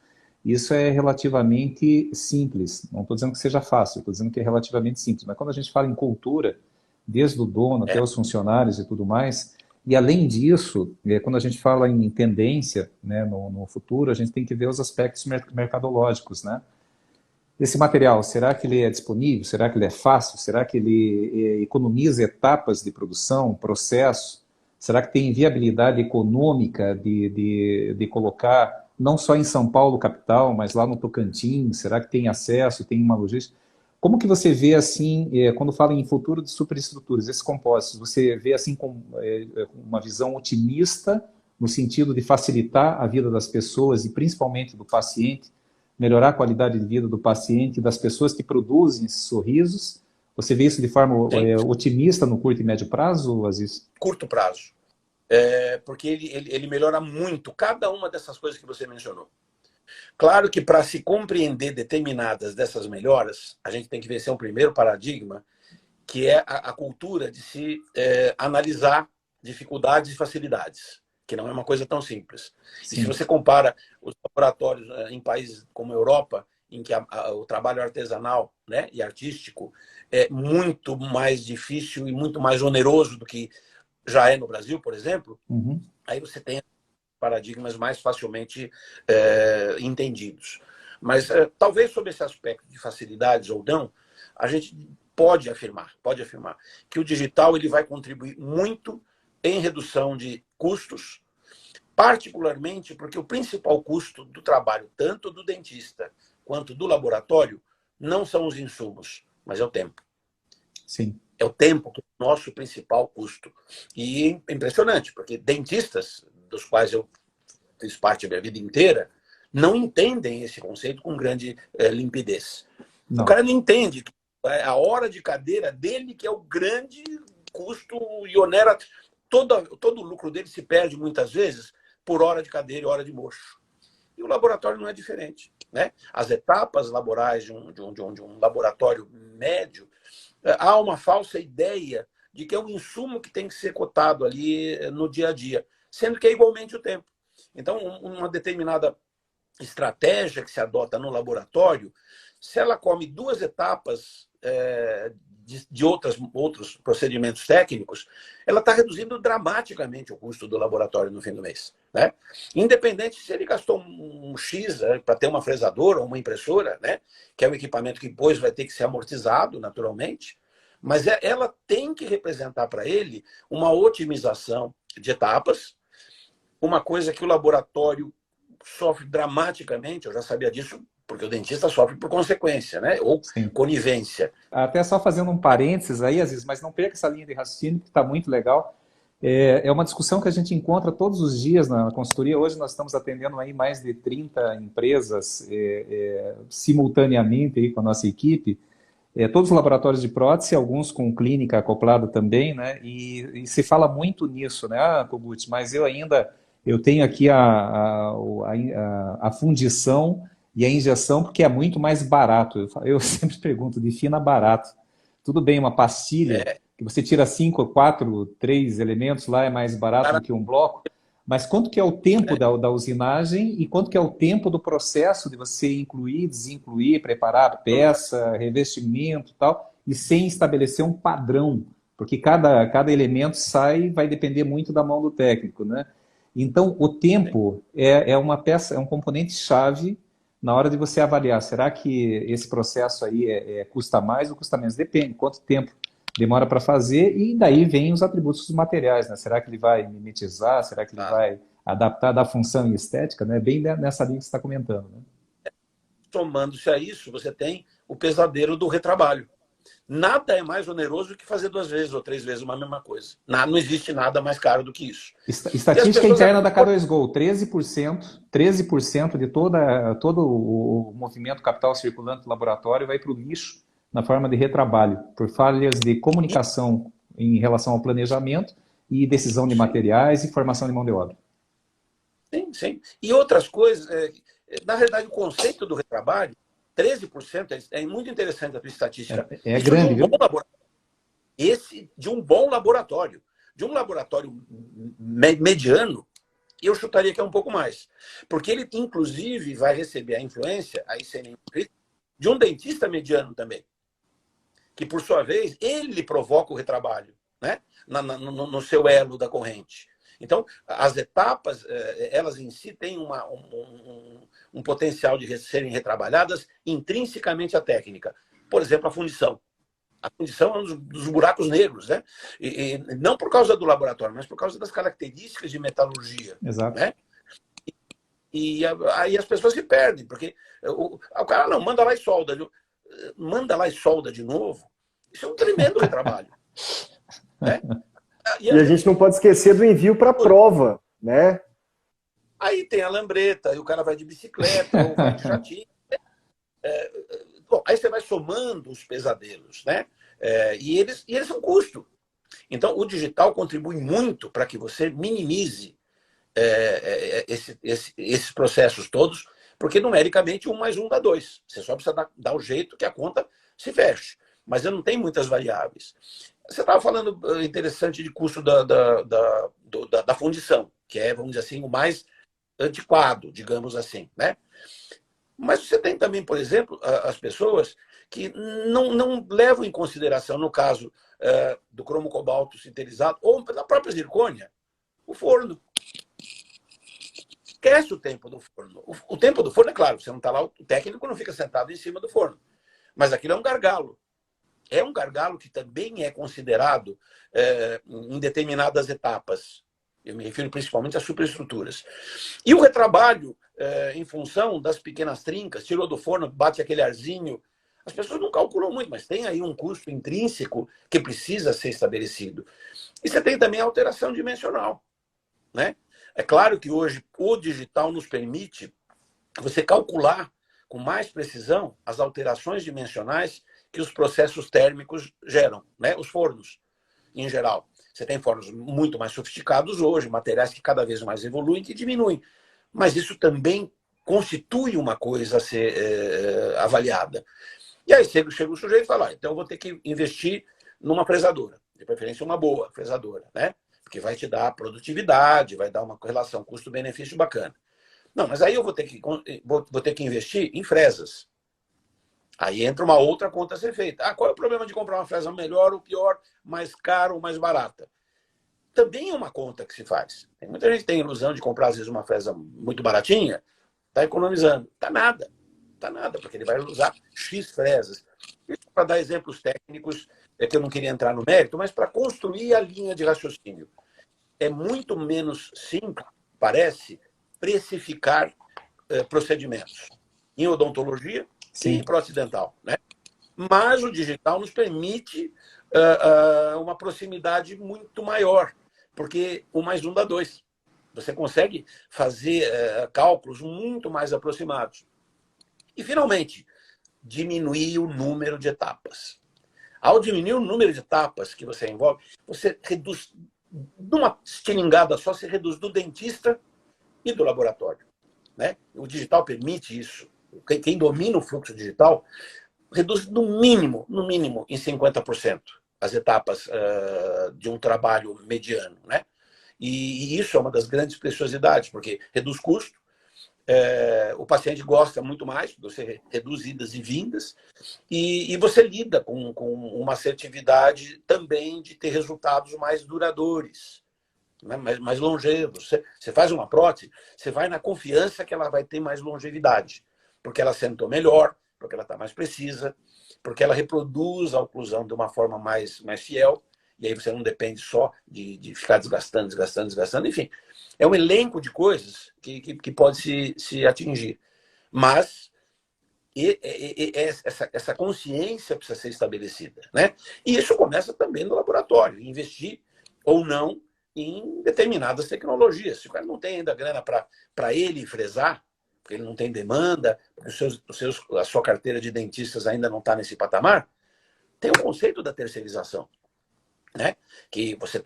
Isso é relativamente simples. Não estou dizendo que seja fácil, estou dizendo que é relativamente simples. Mas quando a gente fala em cultura, desde o dono até os funcionários e tudo mais, e além disso, quando a gente fala em tendência, né, no futuro, a gente tem que ver os aspectos mercadológicos, né? Esse material, será que ele é disponível? Será que ele é fácil? Será que ele economiza etapas de produção, processo? Será que tem viabilidade econômica de colocar, não só em São Paulo, capital, mas lá no Tocantins? Será que tem acesso, tem uma logística? Como que você vê, assim, quando fala em futuro de superestruturas, esses compostos, você vê, assim, com uma visão otimista, no sentido de facilitar a vida das pessoas e principalmente do paciente, melhorar a qualidade de vida do paciente e das pessoas que produzem esses sorrisos? Você vê isso de forma otimista no curto e médio prazo, Aziz? Curto prazo. Porque ele melhora muito cada uma dessas coisas que você mencionou. Claro que para se compreender determinadas dessas melhoras, a gente tem que vencer um primeiro paradigma, que é a cultura de se analisar dificuldades e facilidades, que não é uma coisa tão simples. Sim. E se você compara os laboratórios em países como a Europa, em que o trabalho artesanal, né, e artístico é muito mais difícil e muito mais oneroso do que já é no Brasil, por exemplo, aí você tem paradigmas mais facilmente entendidos. Mas talvez sobre esse aspecto de facilidades ou não, a gente pode afirmar que o digital ele vai contribuir muito em redução de custos, particularmente porque o principal custo do trabalho, tanto do dentista quanto do laboratório, não são os insumos, mas é o tempo. Sim. É o tempo que é o nosso principal custo. E é impressionante, porque dentistas, dos quais eu fiz parte da minha vida inteira, não entendem esse conceito com grande limpidez. Não. O cara não entende. É a hora de cadeira dele que é o grande custo e onera. Todo o lucro dele se perde muitas vezes por hora de cadeira e hora de mocho. E o laboratório não é diferente, né? As etapas laborais de um laboratório médio, há uma falsa ideia de que é um insumo que tem que ser cotado ali no dia a dia, sendo que é igualmente o tempo. Então, uma determinada estratégia que se adota no laboratório, se ela come 2 etapas de outros procedimentos técnicos, ela está reduzindo dramaticamente o custo do laboratório no fim do mês, né? Independente se ele gastou um X para ter uma fresadora ou uma impressora, né? Que é um equipamento que depois vai ter que ser amortizado naturalmente, mas ela tem que representar para ele uma otimização de etapas. Uma coisa que o laboratório sofre dramaticamente, eu já sabia disso, porque o dentista sofre por consequência, né? Ou Sim. conivência. Até só fazendo um parênteses aí, Aziz, mas não perca essa linha de raciocínio, que está muito legal. É uma discussão que a gente encontra todos os dias na consultoria. Hoje nós estamos atendendo aí mais de 30 empresas simultaneamente aí com a nossa equipe. Todos os laboratórios de prótese, alguns com clínica acoplada também, né? E se fala muito nisso, né? Ah, Kogut, mas eu tenho aqui a fundição e a injeção porque é muito mais barato. Eu sempre pergunto, defina barato. Tudo bem, uma pastilha que você tira 5, 4, 3 elementos lá é mais barato do que um bloco, mas quanto que é o tempo da usinagem e quanto que é o tempo do processo de você incluir, desincluir, preparar a peça, revestimento e tal, e sem estabelecer um padrão, porque cada elemento vai depender muito da mão do técnico, né? Então, o tempo é uma peça, é um componente-chave na hora de você avaliar. Será que esse processo aí custa mais ou custa menos? Depende, quanto tempo demora para fazer, e daí vem os atributos dos materiais, né? Será que ele vai mimetizar? Será que ele vai adaptar da função e estética? Né? Bem nessa linha que você está comentando. Né? Somando-se a isso, você tem o pesadelo do retrabalho. Nada é mais oneroso que fazer 2 vezes ou 3 vezes uma mesma coisa. Não existe nada mais caro do que isso. Estatística interna da K2Go, 13% de todo o movimento capital circulante do laboratório vai para o lixo na forma de retrabalho, por falhas de comunicação em relação ao planejamento e decisão de materiais e formação de mão de obra. Sim, sim. E outras coisas, na realidade, o conceito do retrabalho, 13%, é muito interessante a tua estatística. É grande, viu? De um bom laboratório. De um laboratório mediano, eu chutaria que é um pouco mais. Porque ele, inclusive, vai receber a influência, aí sem nenhum crítico, de um dentista mediano também. Que, por sua vez, ele provoca o retrabalho, né? No seu elo da corrente. Então, as etapas, elas em si têm um potencial de serem retrabalhadas intrinsecamente à técnica. Por exemplo, a fundição. A fundição é um dos buracos negros, né? E não por causa do laboratório, mas por causa das características de metalurgia. Exato. Né? E aí as pessoas se perdem, porque o cara não manda lá e solda. Viu? Manda lá e solda de novo. Isso é um tremendo retrabalho. Né? E a gente não pode esquecer do envio para prova, né? Aí tem a lambreta, aí o cara vai de bicicleta, ou vai de jatinho. Bom, aí você vai somando os pesadelos, né? E eles são custo. Então, o digital contribui muito para que você minimize esses processos todos, porque numericamente 1 mais 1 dá 2. Você só precisa dar o jeito que a conta se feche. Mas eu não tenho muitas variáveis. Você estava falando interessante de custo da fundição, que é, vamos dizer assim, o mais antiquado, digamos assim, né? Mas você tem também, por exemplo, as pessoas que não levam em consideração, no caso do cromo cobalto sinterizado, ou da própria zircônia, o forno. Esquece o tempo do forno. O tempo do forno, é claro, você não está lá, o técnico não fica sentado em cima do forno. Mas aquilo é um gargalo. É um gargalo que também é considerado em determinadas etapas. Eu me refiro principalmente às superestruturas. E o retrabalho, em função das pequenas trincas, tirou do forno, bate aquele arzinho. As pessoas não calculam muito, mas tem aí um custo intrínseco que precisa ser estabelecido. E você tem também a alteração dimensional. Né? É claro que hoje o digital nos permite você calcular com mais precisão as alterações dimensionais que os processos térmicos geram, né? Os fornos, em geral. Você tem fornos muito mais sofisticados hoje, materiais que cada vez mais evoluem e diminuem. Mas isso também constitui uma coisa a ser avaliada. E aí chega o sujeito e fala, então eu vou ter que investir numa fresadora, de preferência uma boa fresadora, né? Porque vai te dar produtividade, vai dar uma relação custo-benefício bacana. Não, mas aí eu vou ter que investir em fresas. Aí entra uma outra conta a ser feita. Qual é o problema de comprar uma fresa melhor ou pior, mais cara ou mais barata? Também é uma conta que se faz. Muita gente tem a ilusão de comprar, às vezes, uma fresa muito baratinha, está economizando. Está nada, porque ele vai usar X fresas. Isso para dar exemplos técnicos, que eu não queria entrar no mérito, mas para construir a linha de raciocínio. é muito menos simples, parece, precificar procedimentos em odontologia e em prótese dental, né? Mas o digital nos permite uma proximidade muito maior, porque 1 mais 1 dá 2. Você consegue fazer cálculos muito mais aproximados. E, finalmente, diminuir o número de etapas. Ao diminuir o número de etapas que você envolve, você reduz, numa estilingada só, você reduz do dentista e do laboratório, né? O digital permite isso. Quem domina o fluxo digital reduz no mínimo em 50% as etapas de um trabalho mediano, né? E isso é uma das grandes preciosidades, porque reduz custo, o paciente gosta muito mais, você reduz idas e vindas, e você lida com uma assertividade também de ter resultados mais duradouros, né? mais longevos. Você faz uma prótese, você vai na confiança que ela vai ter mais longevidade, porque ela sentou melhor, porque ela está mais precisa, porque ela reproduz a oclusão de uma forma mais fiel, e aí você não depende só de ficar desgastando, enfim. É um elenco de coisas que pode se atingir. Mas essa consciência precisa ser estabelecida, né? E isso começa também no laboratório, investir ou não em determinadas tecnologias. Se o cara não tem ainda grana para ele fresar, porque ele não tem demanda, porque a sua carteira de dentistas ainda não está nesse patamar, tem o conceito da terceirização, né? Que você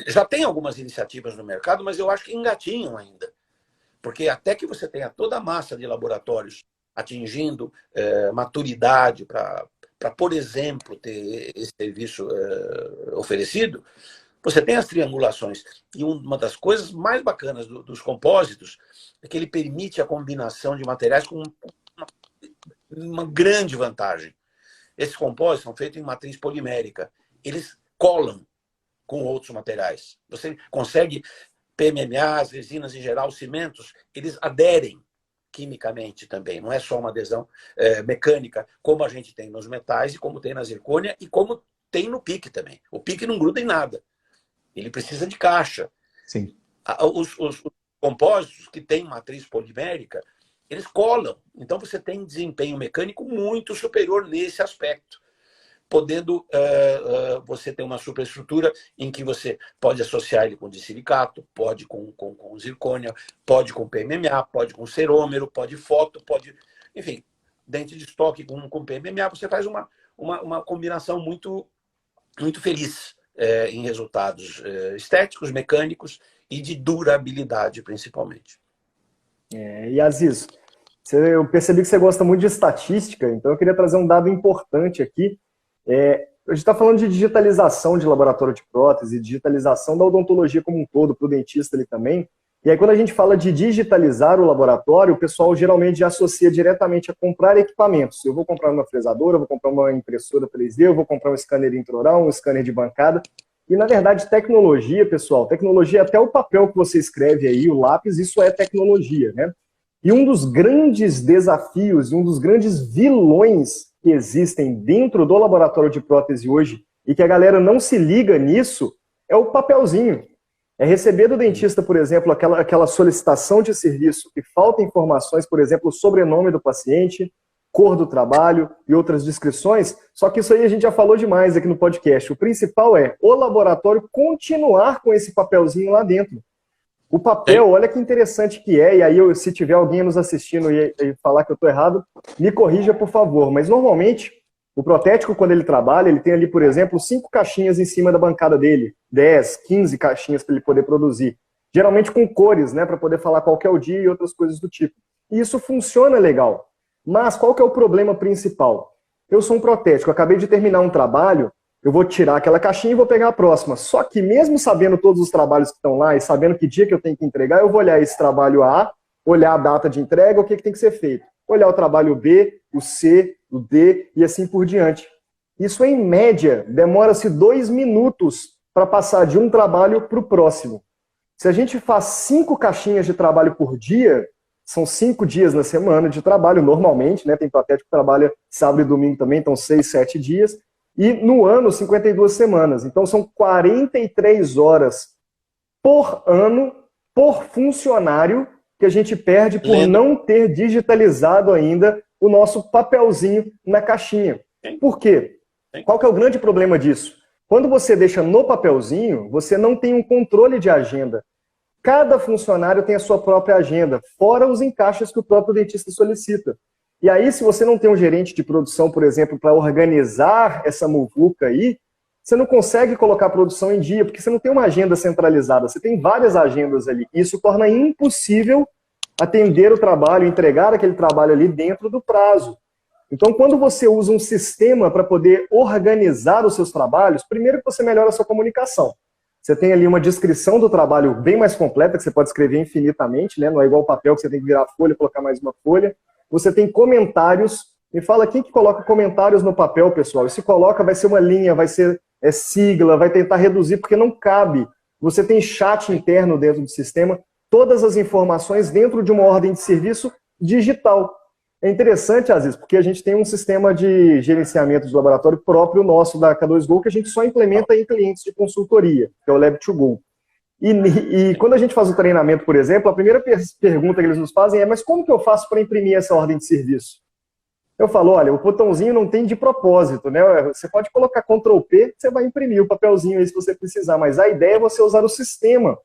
já tem algumas iniciativas no mercado, mas eu acho que engatinham ainda. Porque até que você tenha toda a massa de laboratórios atingindo maturidade para, por exemplo, ter esse serviço oferecido, você tem as triangulações. E uma das coisas mais bacanas dos compósitos é que ele permite a combinação de materiais com uma grande vantagem. Esses compósitos são feitos em matriz polimérica. Eles colam com outros materiais. Você consegue PMMA, as resinas em geral, os cimentos, eles aderem quimicamente também. Não é só uma adesão mecânica, como a gente tem nos metais e como tem na zircônia e como tem no PIC também. O PIC não gruda em nada. Ele precisa de caixa. Sim. Os compósitos que têm matriz polimérica, eles colam. Então você tem desempenho mecânico muito superior nesse aspecto, podendo você ter uma superestrutura em que você pode associar ele com disilicato, pode com zircônia, pode com PMMA, pode com cerômero, pode foto, pode... Enfim, dente de estoque com PMMA, você faz uma combinação muito, muito feliz em resultados estéticos, mecânicos e de durabilidade, principalmente. E Aziz, eu percebi que você gosta muito de estatística, então eu queria trazer um dado importante aqui. A gente está falando de digitalização de laboratório de prótese, digitalização da odontologia como um todo, para o dentista ali também. E aí quando a gente fala de digitalizar o laboratório, o pessoal geralmente já associa diretamente a comprar equipamentos. Eu vou comprar uma fresadora, eu vou comprar uma impressora 3D, eu vou comprar um scanner intraoral, um scanner de bancada. E na verdade tecnologia, pessoal, tecnologia, até o papel que você escreve aí, o lápis, isso é tecnologia, né? E um dos grandes desafios, um dos grandes vilões que existem dentro do laboratório de prótese hoje, e que a galera não se liga nisso, é o papelzinho. É receber do dentista, por exemplo, aquela solicitação de serviço que falta informações, por exemplo, o sobrenome do paciente, cor do trabalho e outras descrições, só que isso aí a gente já falou demais aqui no podcast. O principal é o laboratório continuar com esse papelzinho lá dentro. O papel, olha que interessante que é, e aí se tiver alguém nos assistindo e falar que eu estou errado, me corrija, por favor. Mas normalmente, o protético, quando ele trabalha, ele tem ali, por exemplo, 5 caixinhas em cima da bancada dele, 10, 15 caixinhas para ele poder produzir. Geralmente com cores, né, para poder falar qual que é o dia e outras coisas do tipo. E isso funciona legal. Mas qual que é o problema principal? Eu sou um protético, acabei de terminar um trabalho, eu vou tirar aquela caixinha e vou pegar a próxima. Só que mesmo sabendo todos os trabalhos que estão lá e sabendo que dia que eu tenho que entregar, eu vou olhar esse trabalho A, olhar a data de entrega, o que tem que ser feito. Olhar o trabalho B, o C, o D e assim por diante. Isso, em média, demora-se 2 minutos para passar de um trabalho para o próximo. Se a gente faz 5 caixinhas de trabalho por dia, são 5 dias na semana de trabalho, normalmente, né? Tem protético que trabalha sábado e domingo também, então 6, 7 dias. E no ano, 52 semanas. Então são 43 horas por ano, por funcionário, que a gente perde por não ter digitalizado ainda o nosso papelzinho na caixinha. Por quê? Qual que é o grande problema disso? Quando você deixa no papelzinho, você não tem um controle de agenda. Cada funcionário tem a sua própria agenda, fora os encaixes que o próprio dentista solicita. E aí, se você não tem um gerente de produção, por exemplo, para organizar essa muvuca aí, você não consegue colocar a produção em dia, porque você não tem uma agenda centralizada, você tem várias agendas ali. Isso torna impossível atender o trabalho, entregar aquele trabalho ali dentro do prazo. Então, quando você usa um sistema para poder organizar os seus trabalhos, primeiro que você melhora a sua comunicação. Você tem ali uma descrição do trabalho bem mais completa, que você pode escrever infinitamente, né? Não é igual o papel que você tem que virar a folha e colocar mais uma folha. Você tem comentários. Me fala quem que coloca comentários no papel, pessoal. E se coloca, vai ser uma linha, vai ser sigla, vai tentar reduzir, porque não cabe. Você tem chat interno dentro do sistema, todas as informações dentro de uma ordem de serviço digital. É interessante, Aziz, porque a gente tem um sistema de gerenciamento de laboratório próprio nosso da K2Go, que a gente só implementa em clientes de consultoria, que é o Lab2Go. E quando a gente faz o treinamento, por exemplo, a primeira pergunta que eles nos fazem é: mas como que eu faço para imprimir essa ordem de serviço? Eu falo: olha, o botãozinho não tem de propósito, né? Você pode colocar Ctrl P, você vai imprimir o papelzinho aí se você precisar, mas a ideia é você usar o sistema.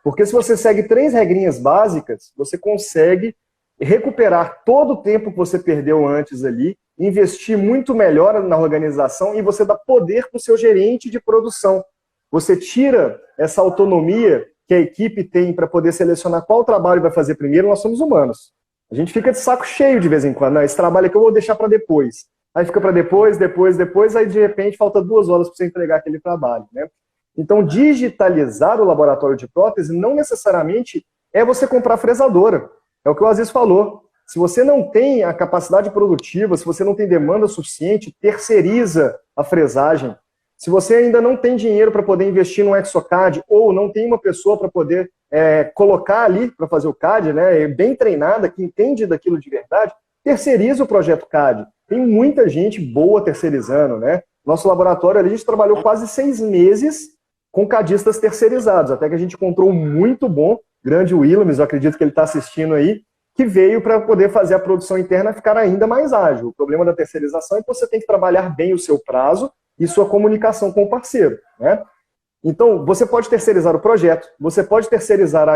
Porque se você segue 3 regrinhas básicas, você consegue recuperar todo o tempo que você perdeu antes ali, investir muito melhor na organização e você dá poder para o seu gerente de produção. Você tira essa autonomia que a equipe tem para poder selecionar qual trabalho vai fazer primeiro. Nós somos humanos. A gente fica de saco cheio de vez em quando. Não, esse trabalho aqui eu vou deixar para depois. Aí fica para depois, aí de repente falta 2 horas para você entregar aquele trabalho, né? Então, digitalizar o laboratório de prótese não necessariamente é você comprar fresadora. É o que o Aziz falou. Se você não tem a capacidade produtiva, se você não tem demanda suficiente, terceiriza a fresagem. Se você ainda não tem dinheiro para poder investir no exocad ou não tem uma pessoa para poder colocar ali para fazer o CAD, né, bem treinada, que entende daquilo de verdade, terceiriza o projeto CAD. Tem muita gente boa terceirizando, né? Nosso laboratório ali, a gente trabalhou quase 6 meses com cadistas terceirizados, até que a gente encontrou um muito bom, grande Williams, eu acredito que ele está assistindo aí, que veio para poder fazer a produção interna ficar ainda mais ágil. O problema da terceirização é que você tem que trabalhar bem o seu prazo e sua comunicação com o parceiro, né? Então, você pode terceirizar o projeto, você pode terceirizar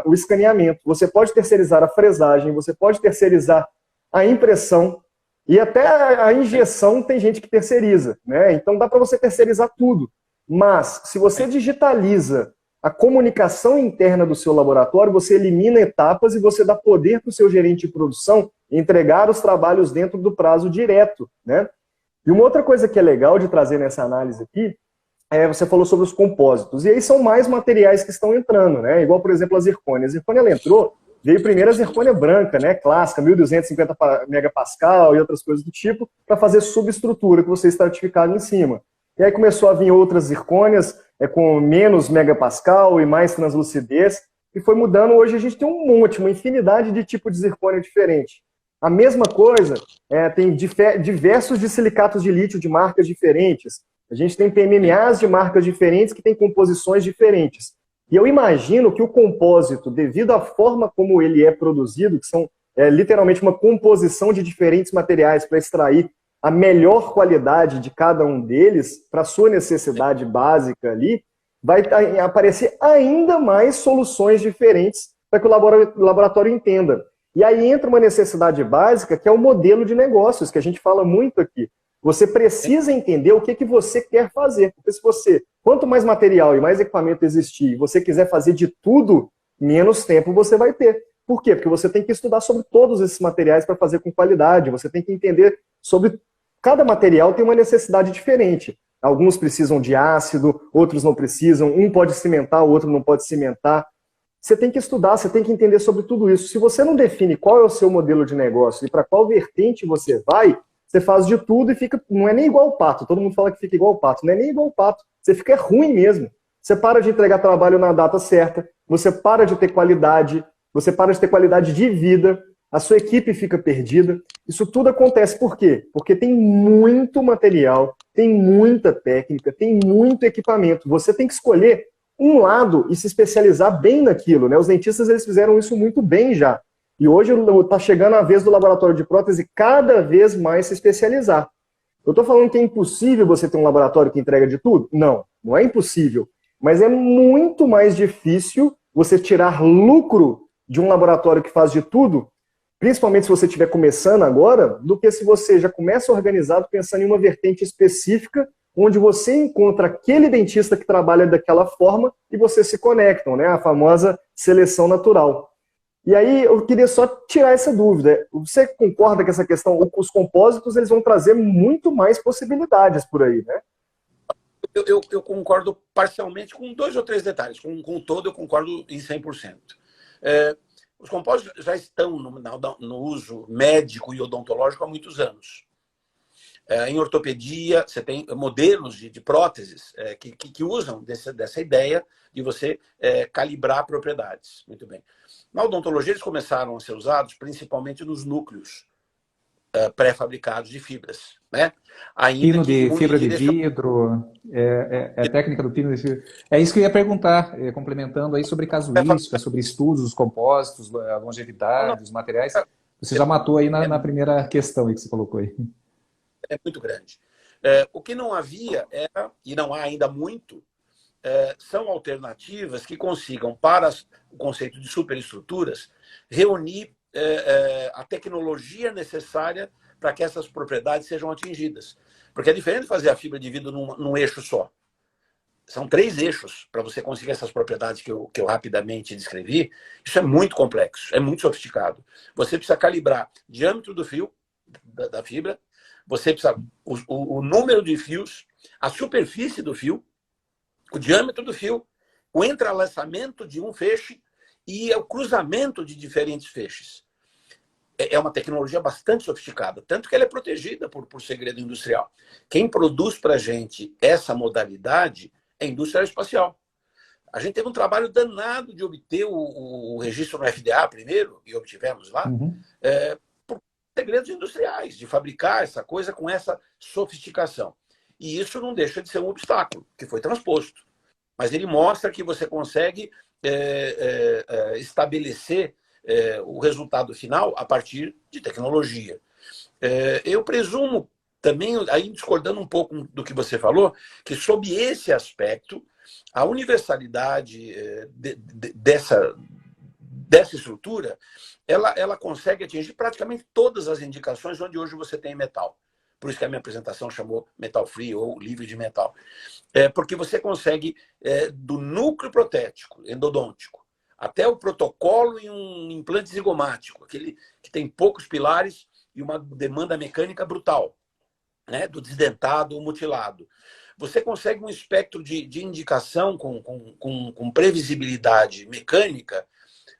o escaneamento, você pode terceirizar a fresagem, você pode terceirizar a impressão e até a injeção tem gente que terceiriza, né? Então, dá para você terceirizar tudo. Mas, se você digitaliza a comunicação interna do seu laboratório, você elimina etapas e você dá poder para o seu gerente de produção entregar os trabalhos dentro do prazo direto, né? E uma outra coisa que é legal de trazer nessa análise aqui, você falou sobre os compósitos, e aí são mais materiais que estão entrando, né? Igual, por exemplo, a zircônia. A zircônia, ela entrou, veio primeiro a zircônia branca, né? Clássica, 1250 megapascal e outras coisas do tipo, para fazer subestrutura, que você estratificava em cima. E aí começou a vir outras zircônias com menos megapascal e mais translucidez, e foi mudando. Hoje a gente tem um monte, uma infinidade de tipos de zircônia diferente. A mesma coisa, tem diversos de silicatos de lítio de marcas diferentes. A gente tem PMMAs de marcas diferentes que têm composições diferentes. E eu imagino que o compósito, devido à forma como ele é produzido, que são literalmente uma composição de diferentes materiais para extrair a melhor qualidade de cada um deles, para a sua necessidade básica ali, vai aparecer ainda mais soluções diferentes para que o laboratório entenda. E aí entra uma necessidade básica, que é o modelo de negócios, que a gente fala muito aqui. Você precisa entender o que você quer fazer. Porque se você, quanto mais material e mais equipamento existir, e você quiser fazer de tudo, menos tempo você vai ter. Por quê? Porque você tem que estudar sobre todos esses materiais para fazer com qualidade. Você tem que entender sobre... Cada material tem uma necessidade diferente. Alguns precisam de ácido, outros não precisam. Um pode cimentar, o outro não pode cimentar. Você tem que estudar, você tem que entender sobre tudo isso. Se você não define qual é o seu modelo de negócio e para qual vertente você vai, você faz de tudo e fica... Não é nem igual ao pato. Todo mundo fala que fica igual ao pato. Não é nem igual ao pato. Você fica ruim mesmo. Você para de entregar trabalho na data certa, você para de ter qualidade, você para de ter qualidade de vida, a sua equipe fica perdida. Isso tudo acontece por quê? Porque tem muito material, tem muita técnica, tem muito equipamento. Você tem que escolher um lado e se especializar bem naquilo, né? Os dentistas, eles fizeram isso muito bem já. E hoje está chegando a vez do laboratório de prótese cada vez mais se especializar. Eu estou falando que é impossível você ter um laboratório que entrega de tudo? Não, não é impossível. Mas é muito mais difícil você tirar lucro de um laboratório que faz de tudo, principalmente se você estiver começando agora, do que se você já começa organizado pensando em uma vertente específica, onde você encontra aquele dentista que trabalha daquela forma e vocês se conectam, né? A famosa seleção natural. E aí eu queria só tirar essa dúvida. Você concorda que essa questão, os compósitos, eles vão trazer muito mais possibilidades por aí, né? Eu concordo parcialmente com 2 ou 3 detalhes. Com o todo, eu concordo em 100%. Os compósitos já estão no uso médico e odontológico há muitos anos. Em ortopedia, você tem modelos de próteses que usam dessa ideia de você calibrar propriedades. Muito bem. Na odontologia, eles começaram a ser usados principalmente nos núcleos pré-fabricados de fibras, né? Pino de fibra de vidro, a técnica do pino de fibra. É isso que eu ia perguntar, complementando aí sobre casuística, sobre estudos, os compósitos, a longevidade, os materiais. Você já matou aí na primeira questão aí que você colocou aí. É muito grande. O que não havia era, e não há ainda muito, são alternativas que consigam, para o conceito de superestruturas, reunir a tecnologia necessária para que essas propriedades sejam atingidas. Porque é diferente de fazer a fibra de vidro num eixo só. São 3 eixos para você conseguir essas propriedades que eu rapidamente descrevi. Isso é muito complexo, é muito sofisticado. Você precisa calibrar o diâmetro do fio, da fibra, você precisa o número de fios, a superfície do fio, o diâmetro do fio, o entrelaçamento de um feixe e o cruzamento de diferentes feixes. É uma tecnologia bastante sofisticada, tanto que ela é protegida por segredo industrial. Quem produz para a gente essa modalidade é a indústria aeroespacial. A gente teve um trabalho danado de obter o registro no FDA primeiro, e obtivemos lá, por segredos industriais, de fabricar essa coisa com essa sofisticação. E isso não deixa de ser um obstáculo, que foi transposto. Mas ele mostra que você consegue estabelecer o resultado final a partir de tecnologia. Eu presumo também, aí discordando um pouco do que você falou, que sob esse aspecto, a universalidade dessa estrutura, ela consegue atingir praticamente todas as indicações onde hoje você tem metal. Por isso que a minha apresentação chamou metal free ou livre de metal. Porque você consegue, do núcleo protético, endodôntico, até o protocolo em um implante zigomático, aquele que tem poucos pilares e uma demanda mecânica brutal, né? Do desdentado ou mutilado. Você consegue um espectro de indicação com previsibilidade mecânica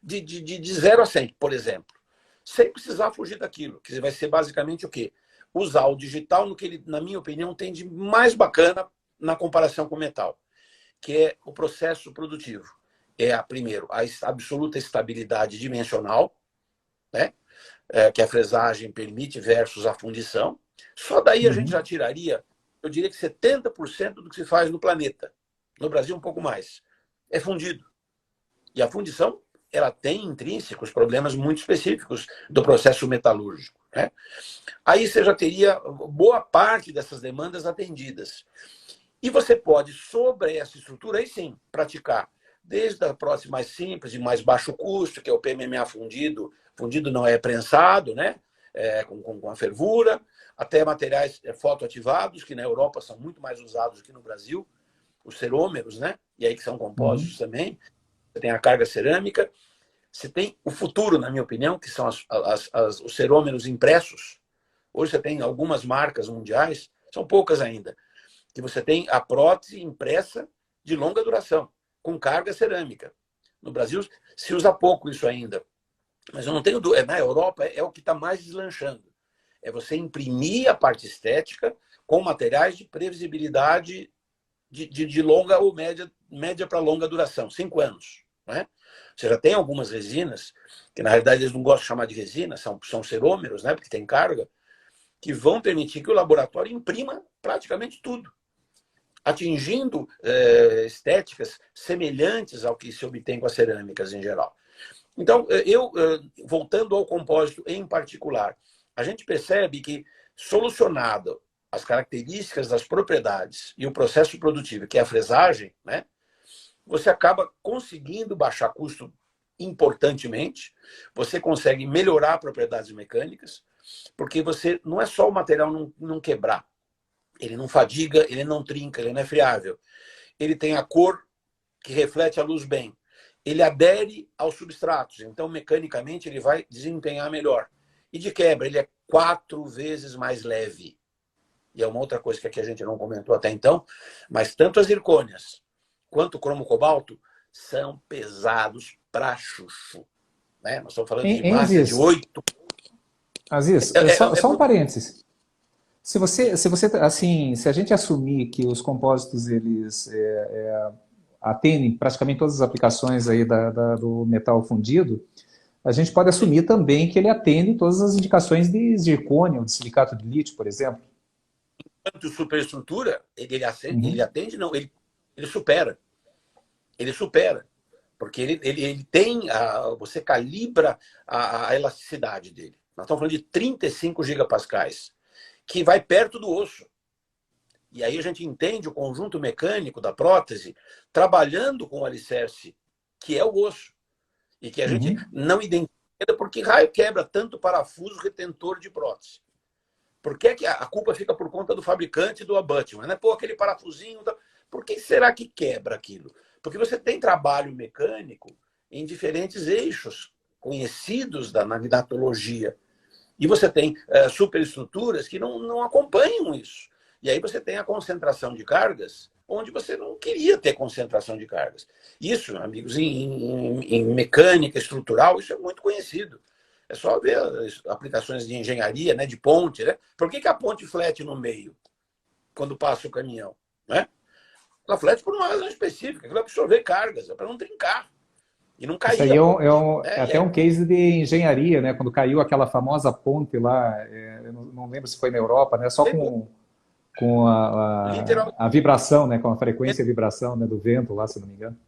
de 0 a 100, por exemplo, sem precisar fugir daquilo, que vai ser basicamente o quê? Usar o digital no que ele, na minha opinião, tem de mais bacana na comparação com o metal, que é o processo produtivo. Primeiro, a absoluta estabilidade dimensional, né? Que a fresagem permite versus a fundição. Só daí a gente já tiraria, eu diria que 70% do que se faz no planeta. No Brasil, um pouco mais. É fundido. E a fundição, ela tem intrínsecos problemas muito específicos do processo metalúrgico, né? Aí você já teria boa parte dessas demandas atendidas. E você pode, sobre essa estrutura, aí sim, praticar desde a prótese mais simples e mais baixo custo, que é o PMMA fundido, fundido não é prensado, né? Com a fervura, até materiais fotoativados, que na Europa são muito mais usados do que no Brasil, os cerômeros, né? E aí que são compósitos também. Você tem a carga cerâmica, você tem o futuro, na minha opinião, que são os cerômeros impressos. Hoje você tem algumas marcas mundiais, são poucas ainda, que você tem a prótese impressa de longa duração, com carga cerâmica. No Brasil se usa pouco isso ainda. Mas eu não tenho dúvida. Na Europa é o que está mais deslanchando. É você imprimir a parte estética com materiais de previsibilidade de longa ou média para longa duração, 5 anos. Né? Você já tem algumas resinas, que na realidade eles não gostam de chamar de resina, são cerômeros, né? Porque tem carga, que vão permitir que o laboratório imprima praticamente tudo. atingindo estéticas semelhantes ao que se obtém com as cerâmicas em geral. Então, voltando ao compósito em particular, a gente percebe que, solucionado as características das propriedades e o processo produtivo, que é a fresagem, né, você acaba conseguindo baixar custo importantemente, você consegue melhorar propriedades mecânicas, porque você não é só o material não quebrar, ele não fadiga, ele não trinca, ele não é friável. Ele tem a cor que reflete a luz bem. Ele adere aos substratos, então mecanicamente ele vai desempenhar melhor. E de quebra, ele é 4 vezes mais leve. E é uma outra coisa que aqui a gente não comentou até então, mas tanto as zircônias quanto o cromo cobalto são pesados pra chuchu. Né? Nós estamos falando de massa de 8. Aziz, só um parênteses. Se a gente assumir que os compósitos eles atendem praticamente todas as aplicações aí do metal fundido, a gente pode assumir também que ele atende todas as indicações de zircônio, de silicato de lítio, por exemplo. Enquanto superestrutura, ele atende, não, ele supera. Ele supera. Porque ele tem, você calibra a elasticidade dele. Nós estamos falando de 35 gigapascais, que vai perto do osso. E aí a gente entende o conjunto mecânico da prótese trabalhando com o alicerce, que é o osso. E que a gente não identifica porque raio quebra tanto parafuso retentor de prótese. Por que a culpa fica por conta do fabricante do abutment? Né? Pô, aquele parafusinho... Por que será que quebra aquilo? Porque você tem trabalho mecânico em diferentes eixos conhecidos da magnetologia. E você tem superestruturas que não acompanham isso. E aí você tem a concentração de cargas onde você não queria ter concentração de cargas. Isso, amigos, em mecânica estrutural, isso é muito conhecido. É só ver as aplicações de engenharia, né, de ponte. Né? Por que a ponte flete no meio quando passa o caminhão? Né? Ela flete por uma razão específica, que vai absorver cargas, é para não trincar. E não cair. Isso aí é até um case de engenharia, né? Quando caiu aquela famosa ponte lá, eu não lembro se foi na Europa, né? Só com a vibração, né? Com a frequência e vibração, né? Do vento lá, se não me engano.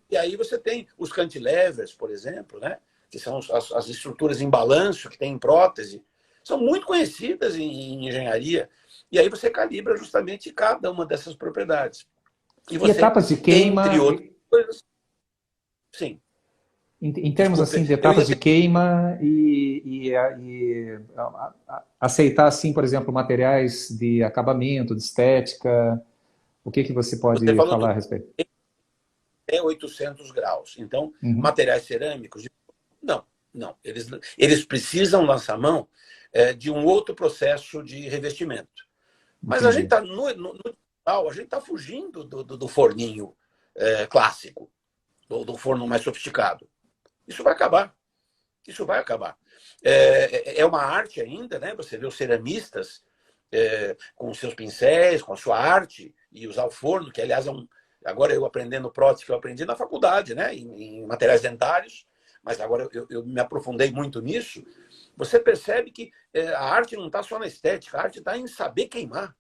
E aí você tem os cantilevers, por exemplo, né? Que são as estruturas em balanço que tem em prótese, são muito conhecidas em engenharia. E aí você calibra justamente cada uma dessas propriedades. E etapas de queima... Entre outras coisas. Sim. Em termos assim de etapas de queima e aceitar assim, por exemplo, materiais de acabamento, de estética, o que você pode falar a respeito? É 800 graus. Então, materiais cerâmicos, não. Eles precisam lançar mão de um outro processo de revestimento. Mas a gente está no digital, a gente está fugindo do forninho clássico, do forno mais sofisticado. Isso vai acabar. Isso vai acabar. É uma arte ainda, né? Você vê os ceramistas com os seus pincéis, com a sua arte, e usar o forno, que aliás agora eu aprendendo prótese que eu aprendi na faculdade, né? Em materiais dentários, mas agora eu me aprofundei muito nisso. Você percebe que a arte não está só na estética, a arte está em saber queimar.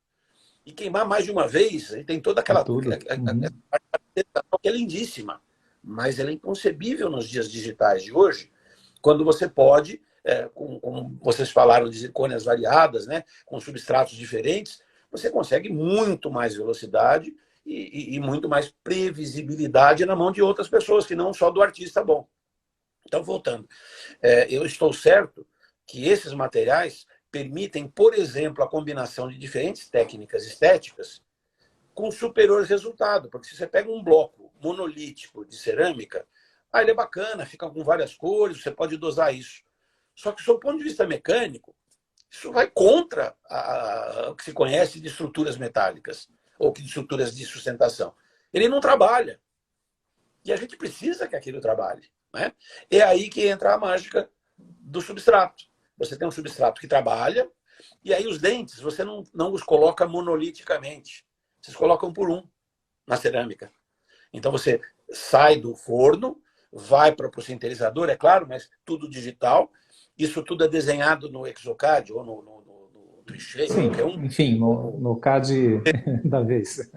E queimar mais de uma vez, e tem toda aquela que é lindíssima, mas ela é inconcebível nos dias digitais de hoje, quando você pode, como vocês falaram de zircônias variadas, né, com substratos diferentes, você consegue muito mais velocidade e muito mais previsibilidade na mão de outras pessoas, que não só do artista bom. Então, voltando, eu estou certo que esses materiais permitem, por exemplo, a combinação de diferentes técnicas estéticas com superior resultado. Porque se você pega um bloco monolítico de cerâmica, ele é bacana, fica com várias cores, você pode dosar isso. Só que, do ponto de vista mecânico, isso vai contra o que se conhece de estruturas metálicas ou de estruturas de sustentação. Ele não trabalha. E a gente precisa que aquilo trabalhe. Né? É aí que entra a mágica do substrato. Você tem um substrato que trabalha, e aí os dentes você não os coloca monoliticamente. Vocês colocam por um na cerâmica. Então você sai do forno, vai para o sinterizador, é claro, mas tudo digital. Isso tudo é desenhado no Exocad ou no clichê, Sim, qualquer um. enfim, no CAD da vez.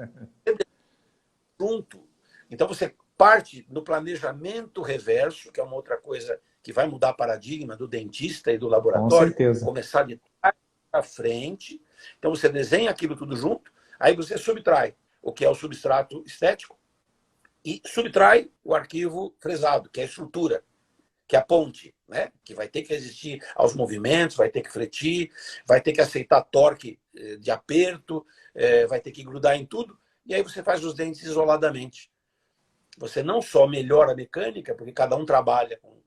Junto. Então você parte no planejamento reverso, que é uma outra coisa que vai mudar paradigma do dentista e do Com laboratório, certeza. começar de trás para frente. Então você desenha aquilo tudo junto, aí você subtrai o que é o substrato estético e subtrai o arquivo fresado, que é a estrutura, que é a ponte, né? Que vai ter que resistir aos movimentos, vai ter que fretir, vai ter que aceitar torque de aperto, vai ter que grudar em tudo, e aí você faz os dentes isoladamente. Você não só melhora a mecânica, porque cada um trabalha com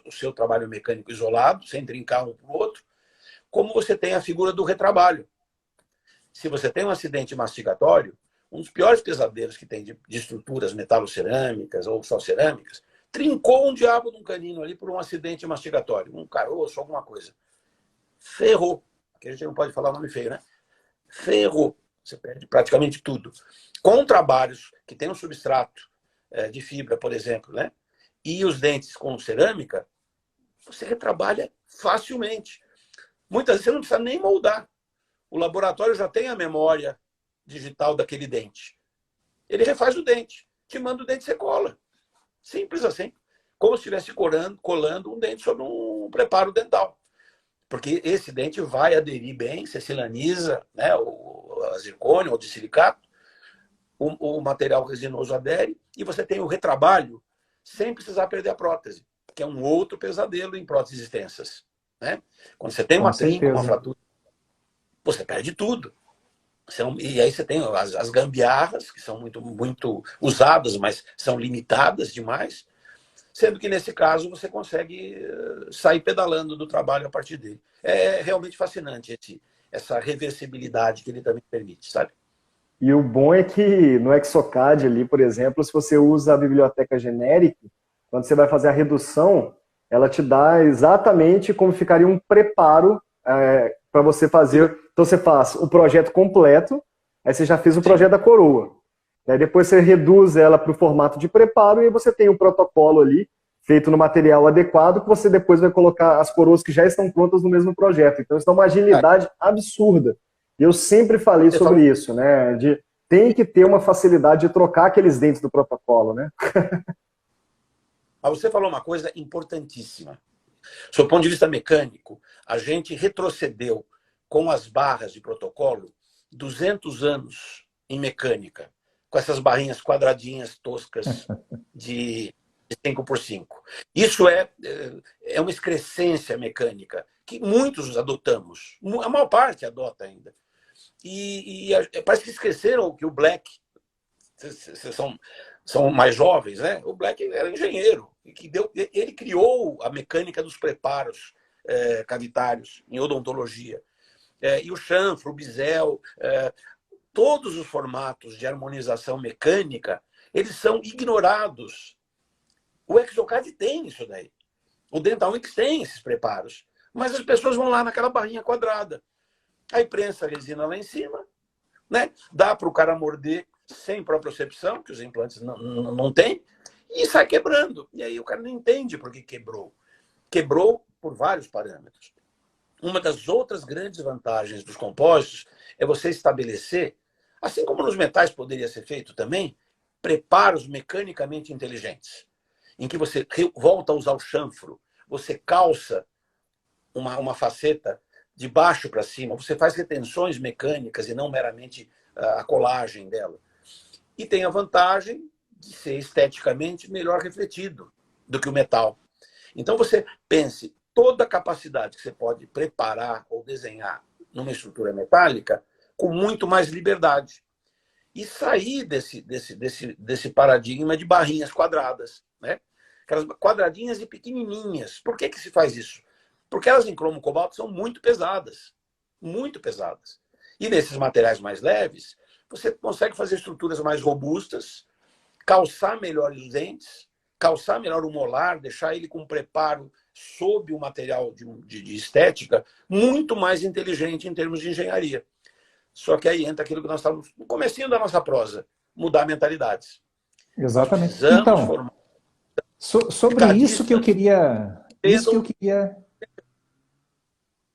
o seu trabalho mecânico isolado, sem trincar um para o outro, como você tem a figura do retrabalho. Se você tem um acidente mastigatório, um dos piores pesadelos que tem de estruturas metalocerâmicas ou só cerâmicas, trincou um diabo de um canino ali por um acidente mastigatório, um caroço, alguma coisa. Ferrou. Aqui a gente não pode falar nome feio, né? Ferrou. Você perde praticamente tudo. Com trabalhos que tem um substrato de fibra, por exemplo, né? E os dentes com cerâmica, você retrabalha facilmente. Muitas vezes você não precisa nem moldar. O laboratório já tem a memória digital daquele dente. Ele refaz o dente. Te manda o dente, você cola. Simples assim. Como se estivesse colando um dente sobre um preparo dental. Porque esse dente vai aderir bem, você silaniza, né, a zircônio ou de silicato, o material resinoso adere, e você tem o retrabalho sem precisar perder a prótese, que é um outro pesadelo em próteses tensas. Né? Quando você tem uma trinca, uma fratura, você perde tudo. E aí você tem as gambiarras, que são muito usadas, mas são limitadas demais, sendo que nesse caso você consegue sair pedalando do trabalho a partir dele. É realmente fascinante essa reversibilidade que ele também permite, sabe? E o bom é que no Exocad ali, por exemplo, se você usa a biblioteca genérica, quando você vai fazer a redução, ela te dá exatamente como ficaria um preparo para você fazer. Então você faz o projeto completo, aí você já fez o projeto da coroa. Aí depois você reduz ela para o formato de preparo e aí você tem um protocolo ali, feito no material adequado, que você depois vai colocar as coroas que já estão prontas no mesmo projeto. Então isso dá uma agilidade absurda. E eu sempre falei sobre isso, né? Tem que ter uma facilidade de trocar aqueles dentes do protocolo, né? Mas você falou uma coisa importantíssima. Do ponto de vista mecânico, a gente retrocedeu com as barras de protocolo 200 anos em mecânica, com essas barrinhas quadradinhas toscas de 5x5. Isso é uma excrescência mecânica que muitos adotamos. A maior parte adota ainda. E parece que esqueceram que o Black, vocês são mais jovens, né? O Black era engenheiro. Ele criou a mecânica dos preparos cavitários em odontologia. E o chanfro, o bisel, todos os formatos de harmonização mecânica, eles são ignorados. O Exocad tem isso daí. O Dental Wings tem esses preparos. Mas as pessoas vão lá naquela barrinha quadrada. Aí prensa a resina lá em cima, né? Dá para o cara morder sem propriocepção, que os implantes não têm, e sai quebrando. E aí o cara não entende por que quebrou. Quebrou por vários parâmetros. Uma das outras grandes vantagens dos compósitos é você estabelecer, assim como nos metais poderia ser feito também, preparos mecanicamente inteligentes, em que você volta a usar o chanfro, você calça uma faceta de baixo para cima, você faz retenções mecânicas e não meramente a colagem dela. E tem a vantagem de ser esteticamente melhor refletido do que o metal. Então você pense toda a capacidade que você pode preparar ou desenhar numa estrutura metálica com muito mais liberdade. E sair desse paradigma de barrinhas quadradas, né? Aquelas quadradinhas e pequenininhas. Por que se faz isso? Porque elas em cromo cobalto são muito pesadas. Muito pesadas. E nesses materiais mais leves, você consegue fazer estruturas mais robustas, calçar melhor os dentes, calçar melhor o molar, deixar ele com um preparo sob o material de estética muito mais inteligente em termos de engenharia. Só que aí entra aquilo que nós estávamos no comecinho da nossa prosa, mudar mentalidades. Exatamente. Então, sobre isso que eu queria...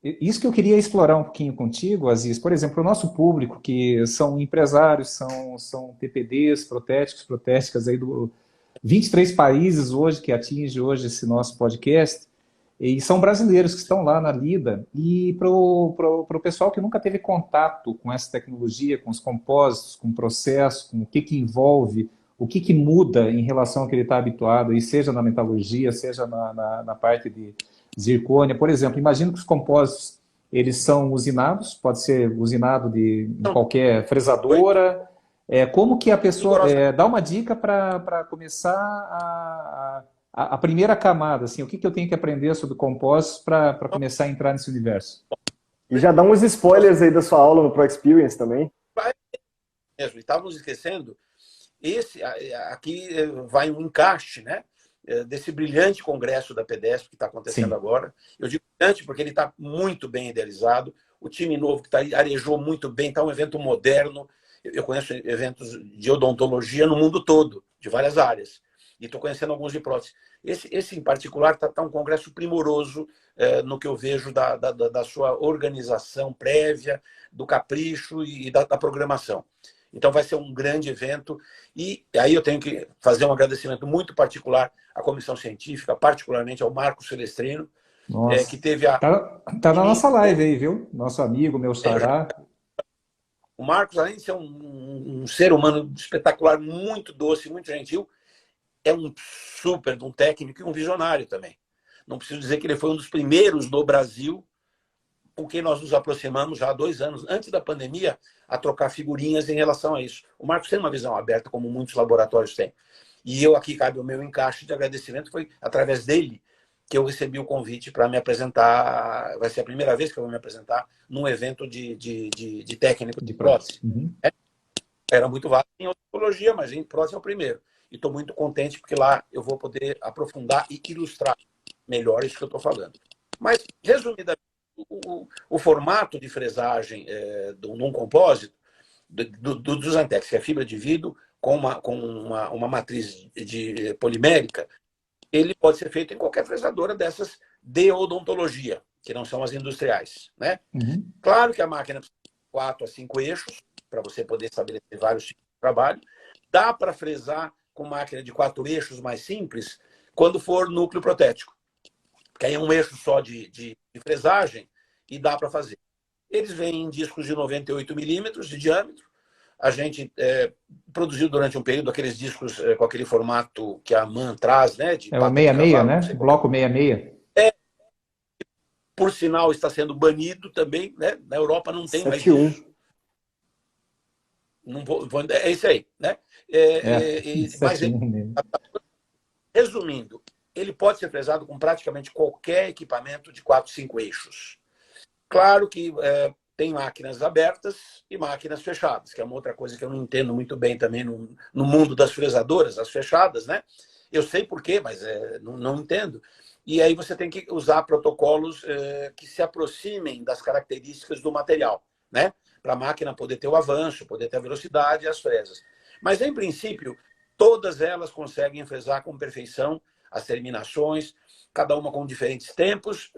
Isso que eu queria explorar um pouquinho contigo, Aziz. Por exemplo, o nosso público, que são empresários, são TPDs, protéticos, protéticas aí do 23 países hoje, que atinge hoje esse nosso podcast, e são brasileiros que estão lá na lida. E para o pessoal que nunca teve contato com essa tecnologia, com os compósitos, com o processo, com o que envolve, o que muda em relação ao que ele está habituado, e seja na metalurgia, seja na parte de zircônia, por exemplo, imagino que os compósitos, eles são usinados, pode ser usinado em qualquer fresadora. Como que a pessoa... dá uma dica para começar a primeira camada, assim, o que eu tenho que aprender sobre compósitos para começar a entrar nesse universo? E já dá uns spoilers aí da sua aula no Pro Experience também. Estávamos esquecendo, aqui vai um encaixe, né? Desse brilhante congresso da PEDESP que está acontecendo Sim. agora. Eu digo brilhante porque ele está muito bem idealizado, o time novo que está aí arejou muito bem, está um evento moderno. Eu conheço eventos de odontologia no mundo todo, de várias áreas, e estou conhecendo alguns de prótese. Esse em particular está um congresso primoroso no que eu vejo da sua organização prévia, do capricho e da programação. Então vai ser um grande evento, e aí eu tenho que fazer um agradecimento muito particular à comissão científica, particularmente ao Marcos Celestrino, que teve a... Tá na nossa live aí, viu? Nosso amigo, meu xará. O Marcos, além de ser um ser humano espetacular, muito doce, muito gentil, é um super de um técnico e um visionário também. Não preciso dizer que ele foi um dos primeiros no Brasil com quem nós nos aproximamos já há 2 anos, antes da pandemia, a trocar figurinhas em relação a isso. O Marcos tem uma visão aberta, como muitos laboratórios têm. E eu aqui, cabe o meu encaixe de agradecimento, foi através dele que eu recebi o convite para me apresentar. Vai ser a primeira vez que eu vou me apresentar num evento de técnico de prótese. Uhum. Era muito vasto em odontologia, mas em prótese é o primeiro. E estou muito contente porque lá eu vou poder aprofundar e ilustrar melhor isso que eu estou falando. Mas, resumidamente, o formato de fresagem num compósito dos Antex, que é fibra de vidro com uma matriz polimérica, ele pode ser feito em qualquer fresadora dessas de odontologia, que não são as industriais, né? Uhum. Claro que a máquina precisa de 4 a 5 eixos, para você poder estabelecer vários tipos de trabalho. Dá para fresar com máquina de 4 eixos mais simples quando for núcleo protético, que aí é um eixo só de fresagem e dá para fazer. Eles vêm em discos de 98 milímetros de diâmetro. A gente produziu durante um período aqueles discos com aquele formato que a MAN traz, né? O 66, né? Bloco 66. Por sinal, está sendo banido também, né? Na Europa não tem mais isso. Não é isso aí, né? Mas resumindo, ele pode ser fresado com praticamente qualquer equipamento de 4, 5 eixos. Claro que tem máquinas abertas e máquinas fechadas, que é uma outra coisa que eu não entendo muito bem também no mundo das fresadoras, as fechadas, né? Eu sei por quê, mas não entendo. E aí você tem que usar protocolos que se aproximem das características do material, né? Para a máquina poder ter o avanço, poder ter a velocidade e as fresas. Mas, em princípio, todas elas conseguem fresar com perfeição as terminações, cada uma com diferentes tempos.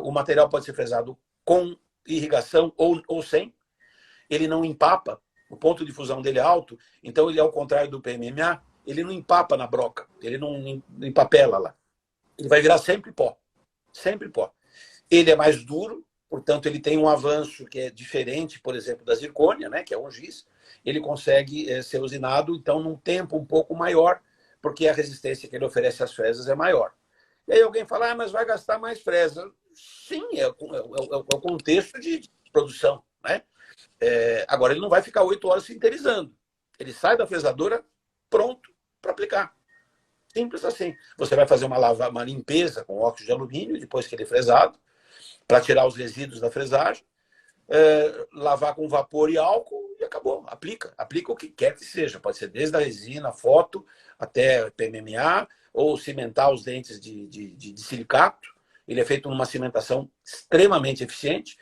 O material pode ser fresado com irrigação ou sem. Ele não empapa, o ponto de fusão dele é alto, então ele, ao contrário do PMMA, ele não empapa na broca, ele não empapela lá. Ele vai virar sempre pó, sempre pó. Ele é mais duro, portanto, ele tem um avanço que é diferente, por exemplo, da zircônia, né, que é um giz. Ele consegue ser usinado, então, num tempo um pouco maior, porque a resistência que ele oferece às fresas é maior. E aí alguém fala, mas vai gastar mais fresa. Sim, é o contexto de produção, né? Agora, ele não vai ficar 8 horas sinterizando. Ele sai da fresadora pronto para aplicar. Simples assim. Você vai fazer uma limpeza com óxido de alumínio, depois que ele é fresado, para tirar os resíduos da fresagem, lavar com vapor e álcool e acabou. Aplica o que quer que seja. Pode ser desde a resina, foto, até PMMA, ou cimentar os dentes de silicato. Ele é feito numa cimentação extremamente eficiente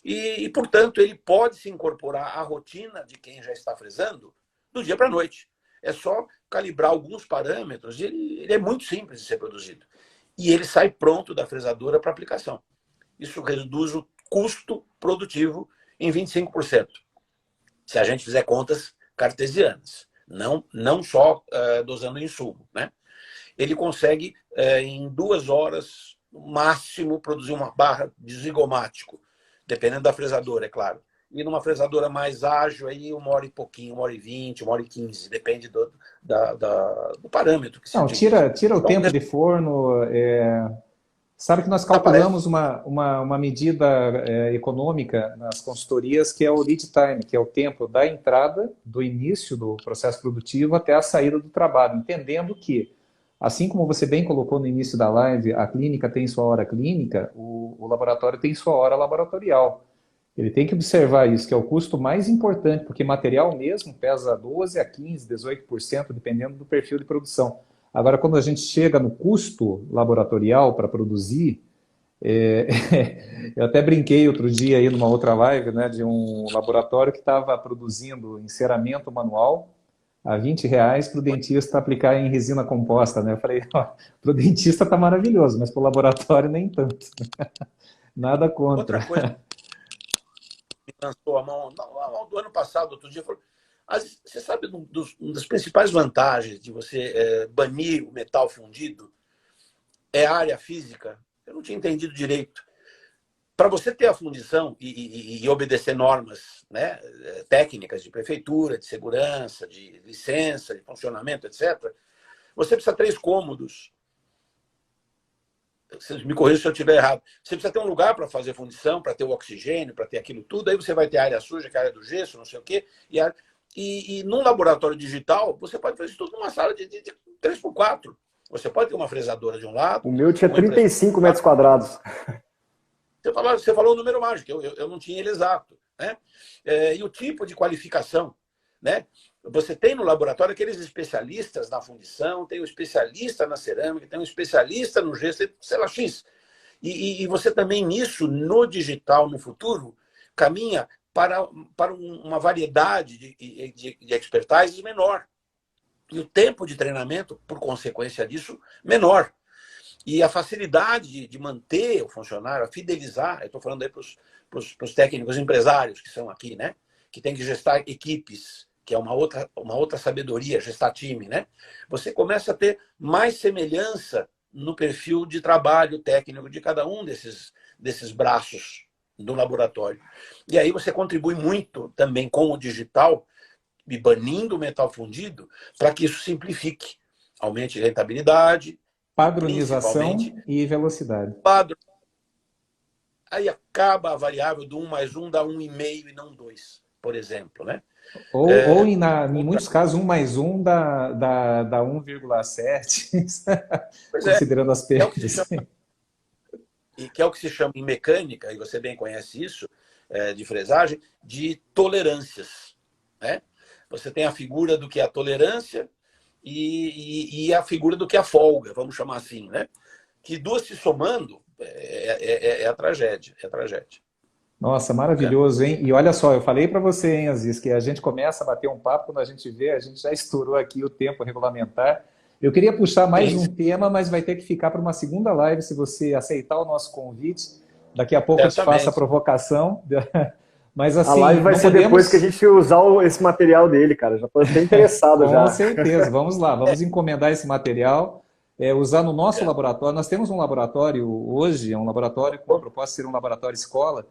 e, portanto, ele pode se incorporar à rotina de quem já está fresando do dia para a noite. É só calibrar alguns parâmetros e ele é muito simples de ser produzido. E ele sai pronto da fresadora para aplicação. isso reduz o custo produtivo em 25%, se a gente fizer contas cartesianas, não só dosando insumo, né? Ele consegue, em 2 horas, no máximo, produzir uma barra de zigomático, dependendo da fresadora, é claro. E numa fresadora mais ágil, aí 1 hora e pouquinho, 1 hora e 20, 1 hora e 15, depende do parâmetro que se Não, utiliza. tira o Então, tempo de forno. Sabe que nós calculamos uma medida econômica nas consultorias, que é o lead time, que é o tempo da entrada, do início do processo produtivo até a saída do trabalho, entendendo que, assim como você bem colocou no início da live, a clínica tem sua hora clínica, o laboratório tem sua hora laboratorial. Ele tem que observar isso, que é o custo mais importante, porque material mesmo pesa 12 a 15, 18%, dependendo do perfil de produção. Agora, quando a gente chega no custo laboratorial para produzir, eu até brinquei outro dia aí numa outra live, né, de um laboratório que estava produzindo enceramento manual a R$ 20 para o dentista aplicar em resina composta, né? Eu falei, para o dentista tá maravilhoso, mas para o laboratório nem tanto. Nada contra. outra coisa que lançou a mão do ano passado, outro dia, falou, você sabe uma das principais vantagens de você banir o metal fundido é a área física? Eu não tinha entendido direito. Para você ter a fundição e obedecer normas, né, técnicas de prefeitura, de segurança, de licença, de funcionamento, etc., você precisa 3 cômodos. Vocês me corrijam se eu estiver errado. Você precisa ter um lugar para fazer fundição, para ter o oxigênio, para ter aquilo tudo. Aí você vai ter a área suja, que é a área do gesso, não sei o quê. E num laboratório digital, você pode fazer isso tudo numa sala de 3x4. Você pode ter uma fresadora de um lado. O meu tinha 35 metros quadrados. Você falou o número mágico, eu não tinha ele exato, né? E o tipo de qualificação, né? Você tem no laboratório aqueles especialistas na fundição, tem o especialista na cerâmica, tem um especialista no gesso, sei lá, X. E você também nisso, no digital, no futuro, caminha para uma variedade de expertise menor. E o tempo de treinamento, por consequência disso, menor. E a facilidade de manter o funcionário, a fidelizar, eu estou falando aí para os técnicos empresários que são aqui, né? Que tem que gestar equipes, que é uma outra sabedoria, gestar time, né? Você começa a ter mais semelhança no perfil de trabalho técnico de cada um desses braços do laboratório. E aí você contribui muito também com o digital, e banindo o metal fundido, para que isso simplifique, aumente a rentabilidade, padronização e velocidade. Aí acaba a variável do 1 mais 1 dá 1,5 e não 2, por exemplo, né? Ou em muitos casos, 1 mais 1 dá 1,7, considerando as perdas. Que é o que se chama em mecânica, e você bem conhece isso, de fresagem, de tolerâncias, né? Você tem a figura do que é a tolerância e a figura do que é a folga, vamos chamar assim, né? Que duas se somando é a tragédia, Nossa, maravilhoso, hein? E olha só, eu falei para você, hein, Aziz, que a gente começa a bater um papo, quando a gente vê, a gente já estourou aqui o tempo regulamentar. Eu queria puxar mais um tema, mas vai ter que ficar para uma segunda live, se você aceitar o nosso convite. Daqui a pouco eu te faço a provocação. Mas, assim, a live vai ser depois que a gente usar esse material dele, cara. Já estou até interessado já. Com certeza, vamos lá, vamos encomendar esse material, usar no nosso laboratório. Nós temos um laboratório hoje, é um laboratório com a proposta de ser um laboratório escola.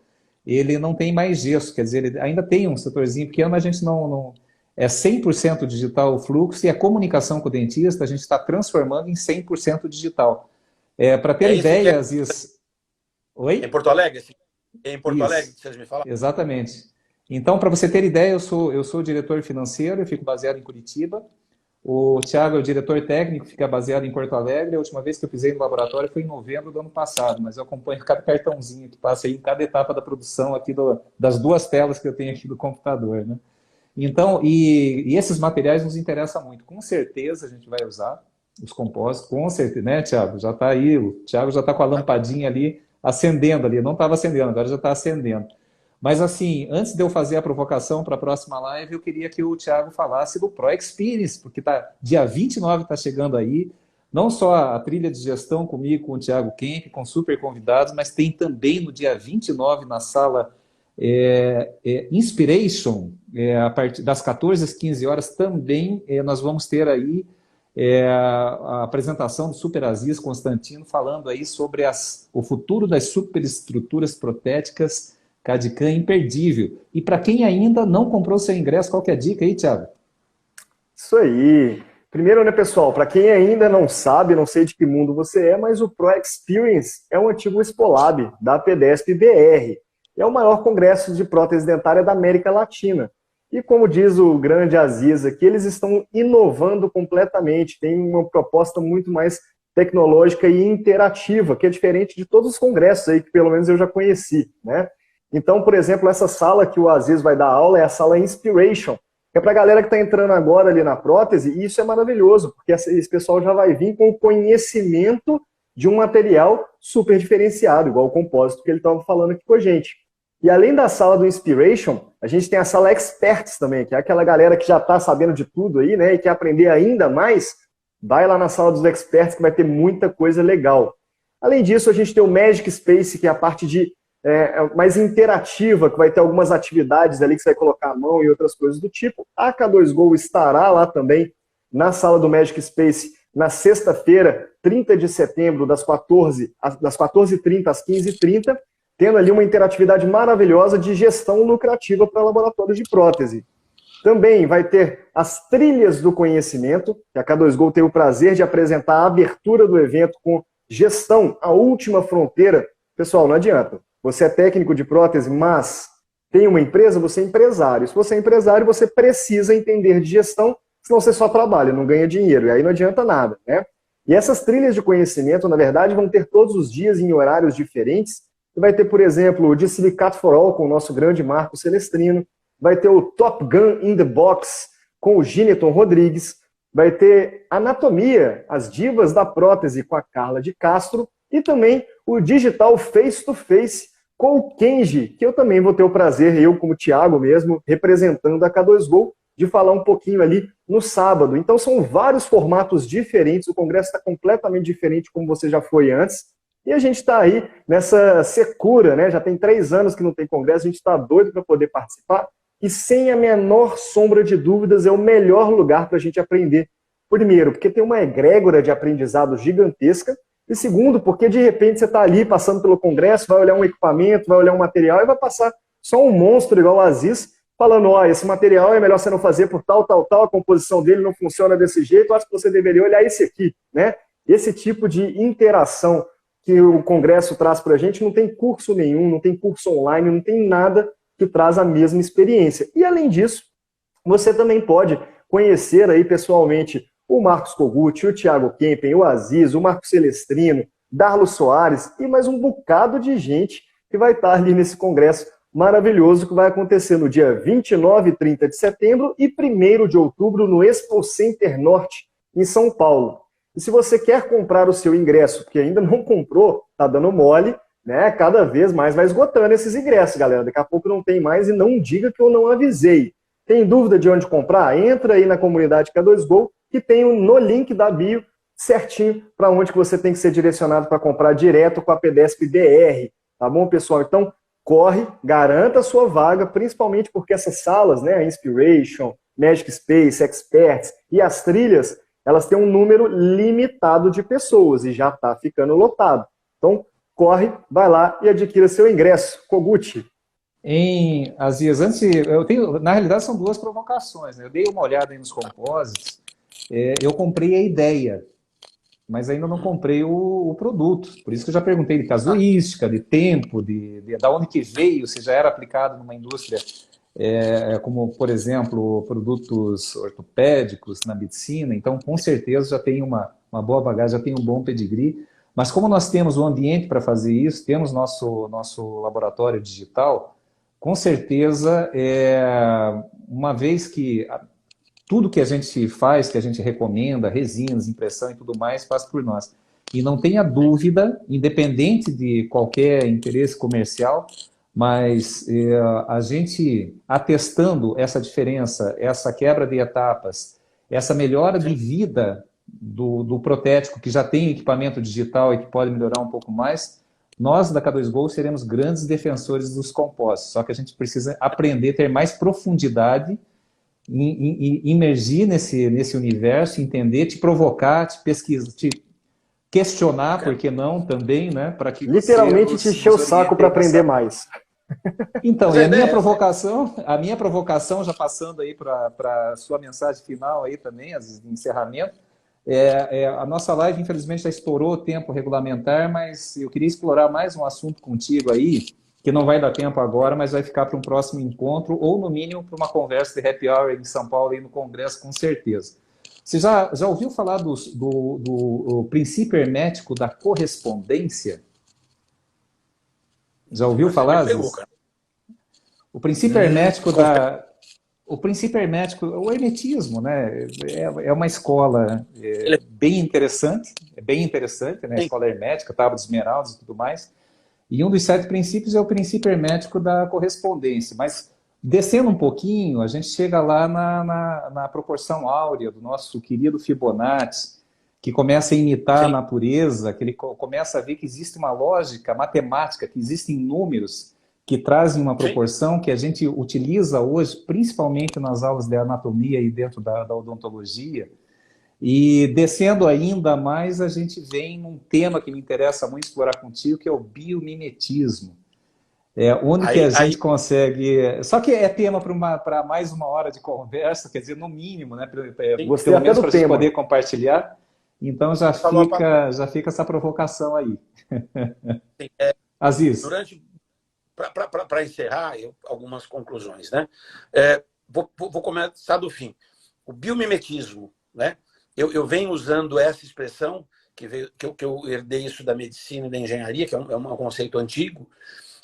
Ele não tem mais gesso, quer dizer, ele ainda tem um setorzinho pequeno, mas a gente não é 100% digital o fluxo, e a comunicação com o dentista a gente está transformando em 100% digital. Para ter ideia, Aziz... Oi? Em Porto Alegre? Em Porto Alegre, vocês me falaram? Exatamente. Então, para você ter ideia, eu sou diretor financeiro, eu fico baseado em Curitiba. O Thiago é o diretor técnico, fica baseado em Porto Alegre. A última vez que eu pisei no laboratório foi em novembro do ano passado, mas eu acompanho cada cartãozinho que passa aí em cada etapa da produção aqui das 2 telas que eu tenho aqui do computador, né? Então, e esses materiais nos interessam muito. Com certeza a gente vai usar os compósitos, com certeza, né, Thiago? Já está aí, o Thiago já está com a lampadinha ali, acendendo ali. Não estava acendendo, agora já está acendendo. Mas, assim, antes de eu fazer a provocação para a próxima live, eu queria que o Thiago falasse do Pro Experience, porque dia 29 está chegando aí. não só a trilha de gestão comigo, com o Thiago Kemp, com super convidados, mas tem também no dia 29 na sala Inspiration, a partir das 14 às 15 horas, também nós vamos ter aí a apresentação do Super Aziz Constantino falando aí sobre o futuro das superestruturas protéticas CAD/CAM imperdível. E para quem ainda não comprou seu ingresso, qual que é a dica aí, Thiago? Isso aí. Primeiro, né, pessoal, para quem ainda não sabe, não sei de que mundo você é, mas o Pro Experience é um antigo Expolab da PDESP BR. É o maior congresso de prótese dentária da América Latina. E como diz o grande Aziz aqui, eles estão inovando completamente, tem uma proposta muito mais tecnológica e interativa, que é diferente de todos os congressos aí que pelo menos eu já conheci, né? Então, por exemplo, essa sala que o Aziz vai dar aula é a sala Inspiration, que é para a galera que está entrando agora ali na prótese, e isso é maravilhoso, porque esse pessoal já vai vir com o conhecimento de um material super diferenciado, igual o compósito que ele estava falando aqui com a gente. E além da sala do Inspiration, a gente tem a sala Experts também, que é aquela galera que já está sabendo de tudo aí, né, e quer aprender ainda mais, vai lá na sala dos Experts que vai ter muita coisa legal. Além disso, a gente tem o Magic Space, que é a parte mais interativa, que vai ter algumas atividades ali que você vai colocar a mão e outras coisas do tipo. A K2Go estará lá também na sala do Magic Space na sexta-feira, 30 de setembro, das 14h30 às 15h30, tendo ali uma interatividade maravilhosa de gestão lucrativa para laboratórios de prótese. Também vai ter as trilhas do conhecimento, que a K2Go tem o prazer de apresentar a abertura do evento com gestão, a última fronteira. Pessoal, não adianta. Você é técnico de prótese, mas tem uma empresa, você é empresário. Se você é empresário, você precisa entender de gestão, senão você só trabalha, não ganha dinheiro, e aí não adianta nada, né? E essas trilhas de conhecimento, na verdade, vão ter todos os dias em horários diferentes. Você vai ter, por exemplo, o de Silicato for All com o nosso grande Marco Celestrino, vai ter o Top Gun in the Box com o Gineton Rodrigues, vai ter Anatomia, as divas da prótese com a Carla de Castro, e também o Digital Face to Face com o Kenji, que eu também vou ter o prazer, eu como Thiago mesmo, representando a K2Go, de falar um pouquinho ali no sábado. Então são vários formatos diferentes, o congresso está completamente diferente como você já foi antes, e a gente está aí nessa secura, né? Já tem 3 anos que não tem congresso, a gente está doido para poder participar, e sem a menor sombra de dúvidas é o melhor lugar para a gente aprender. Primeiro, porque tem uma egrégora de aprendizado gigantesca, e segundo, porque de repente você está ali passando pelo congresso, vai olhar um equipamento, vai olhar um material e vai passar só um monstro igual o Aziz, falando, ó, esse material é melhor você não fazer por tal, tal, tal, a composição dele não funciona desse jeito, acho que você deveria olhar esse aqui, né? Esse tipo de interação que o congresso traz para a gente não tem curso nenhum, não tem curso online, não tem nada que traz a mesma experiência. E além disso, você também pode conhecer aí pessoalmente o Marcos Kogut, o Thiago Kempen, o Aziz, o Marco Celestrino, Darlo Soares e mais um bocado de gente que vai estar ali nesse congresso maravilhoso que vai acontecer no dia 29 e 30 de setembro e 1º de outubro no Expo Center Norte, em São Paulo. E se você quer comprar o seu ingresso, porque ainda não comprou, tá dando mole, né? Cada vez mais vai esgotando esses ingressos, galera. Daqui a pouco não tem mais e não diga que eu não avisei. Tem dúvida de onde comprar? Entra aí na comunidade K2Go, que tem no link da bio certinho para onde que você tem que ser direcionado para comprar direto com a PDESP BR. Tá bom, pessoal? Então, corre, garanta a sua vaga, principalmente porque essas salas, né, a Inspiration, Magic Space, Experts e as trilhas, elas têm um número limitado de pessoas e já está ficando lotado. Então, corre, vai lá e adquira seu ingresso. Kogut. Aziz, antes, eu tenho, na realidade são 2 provocações, né? Eu dei uma olhada aí nos compósitos, eu comprei a ideia, mas ainda não comprei o produto. Por isso que eu já perguntei de casuística, de tempo, da onde que veio, se já era aplicado numa indústria, como, por exemplo, produtos ortopédicos na medicina. Então, com certeza, já tem uma boa bagagem, já tem um bom pedigree. Mas como nós temos o ambiente para fazer isso, temos nosso laboratório digital, com certeza, uma vez que tudo que a gente faz, que a gente recomenda, resinas, impressão e tudo mais, faz por nós. E não tenha dúvida, independente de qualquer interesse comercial, mas a gente atestando essa diferença, essa quebra de etapas, essa melhora de vida do protético que já tem equipamento digital e que pode melhorar um pouco mais, nós da K2Go seremos grandes defensores dos compostos, só que a gente precisa aprender, ter mais profundidade, imergir nesse universo, entender, te provocar, te pesquisar, te questionar, por que não, também, né? Para que literalmente te encher o saco para aprender mais. Então, e a minha provocação, já passando aí para a sua mensagem final aí também, de encerramento, a nossa live, infelizmente, já estourou o tempo regulamentar, mas eu queria explorar mais um assunto contigo aí, que não vai dar tempo agora, mas vai ficar para um próximo encontro, ou no mínimo para uma conversa de happy hour em São Paulo, aí no Congresso, com certeza. Você já ouviu falar do princípio hermético da correspondência? Já ouviu falar, Aziz? O princípio hermético o princípio hermético, o hermetismo, né? É uma escola bem interessante, né? A escola hermética, tábua de esmeraldas e tudo mais. E um dos 7 princípios é o princípio hermético da correspondência. Mas, descendo um pouquinho, a gente chega lá na proporção áurea do nosso querido Fibonacci, que começa a imitar a natureza, que ele começa a ver que existe uma lógica matemática, que existem números que trazem uma proporção que a gente utiliza hoje, principalmente nas aulas de anatomia e dentro da odontologia. E descendo ainda mais, a gente vem num tema que me interessa muito explorar contigo, que é o biomimetismo. Onde que a gente consegue... Só que é tema para mais uma hora de conversa, quer dizer, no mínimo, né? Pelo menos para a gente poder compartilhar. Então já fica essa provocação aí. Aziz. Para encerrar, algumas conclusões, né? Vou começar do fim. O biomimetismo, né? Eu venho usando essa expressão, que eu herdei isso da medicina e da engenharia, que é um conceito antigo,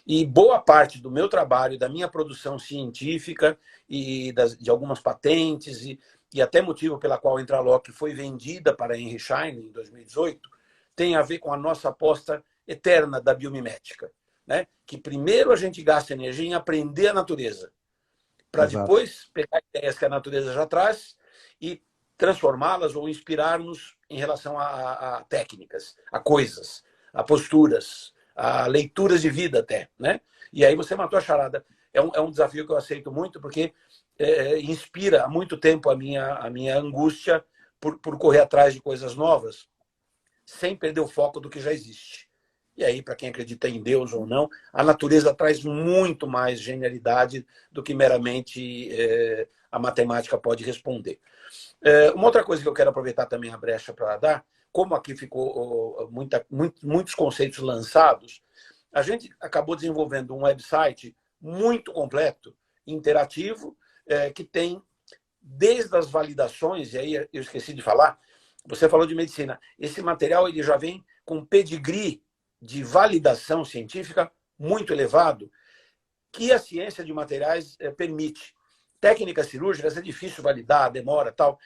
e boa parte do meu trabalho, da minha produção científica e de algumas patentes, e até motivo pela qual a Intraloc foi vendida para a Henry Schein em 2018, tem a ver com a nossa aposta eterna da biomimética. Né? Que primeiro a gente gasta energia em aprender a natureza, para depois pegar ideias que a natureza já traz e transformá-las ou inspirar-nos em relação a técnicas, a coisas, a posturas, a leituras de vida até. Né? E aí você matou a charada. É um desafio que eu aceito muito, porque inspira há muito tempo a minha angústia por correr atrás de coisas novas, sem perder o foco do que já existe. E aí, para quem acredita em Deus ou não, a natureza traz muito mais genialidade do que meramente a matemática pode responder. Uma outra coisa que eu quero aproveitar também a brecha para dar, como aqui ficou muitos conceitos lançados, a gente acabou desenvolvendo um website muito completo, interativo, que tem desde as validações, e aí eu esqueci de falar, você falou de medicina, esse material ele já vem com pedigree de validação científica muito elevado, que a ciência de materiais permite. Técnicas cirúrgicas é difícil validar, demora, tal.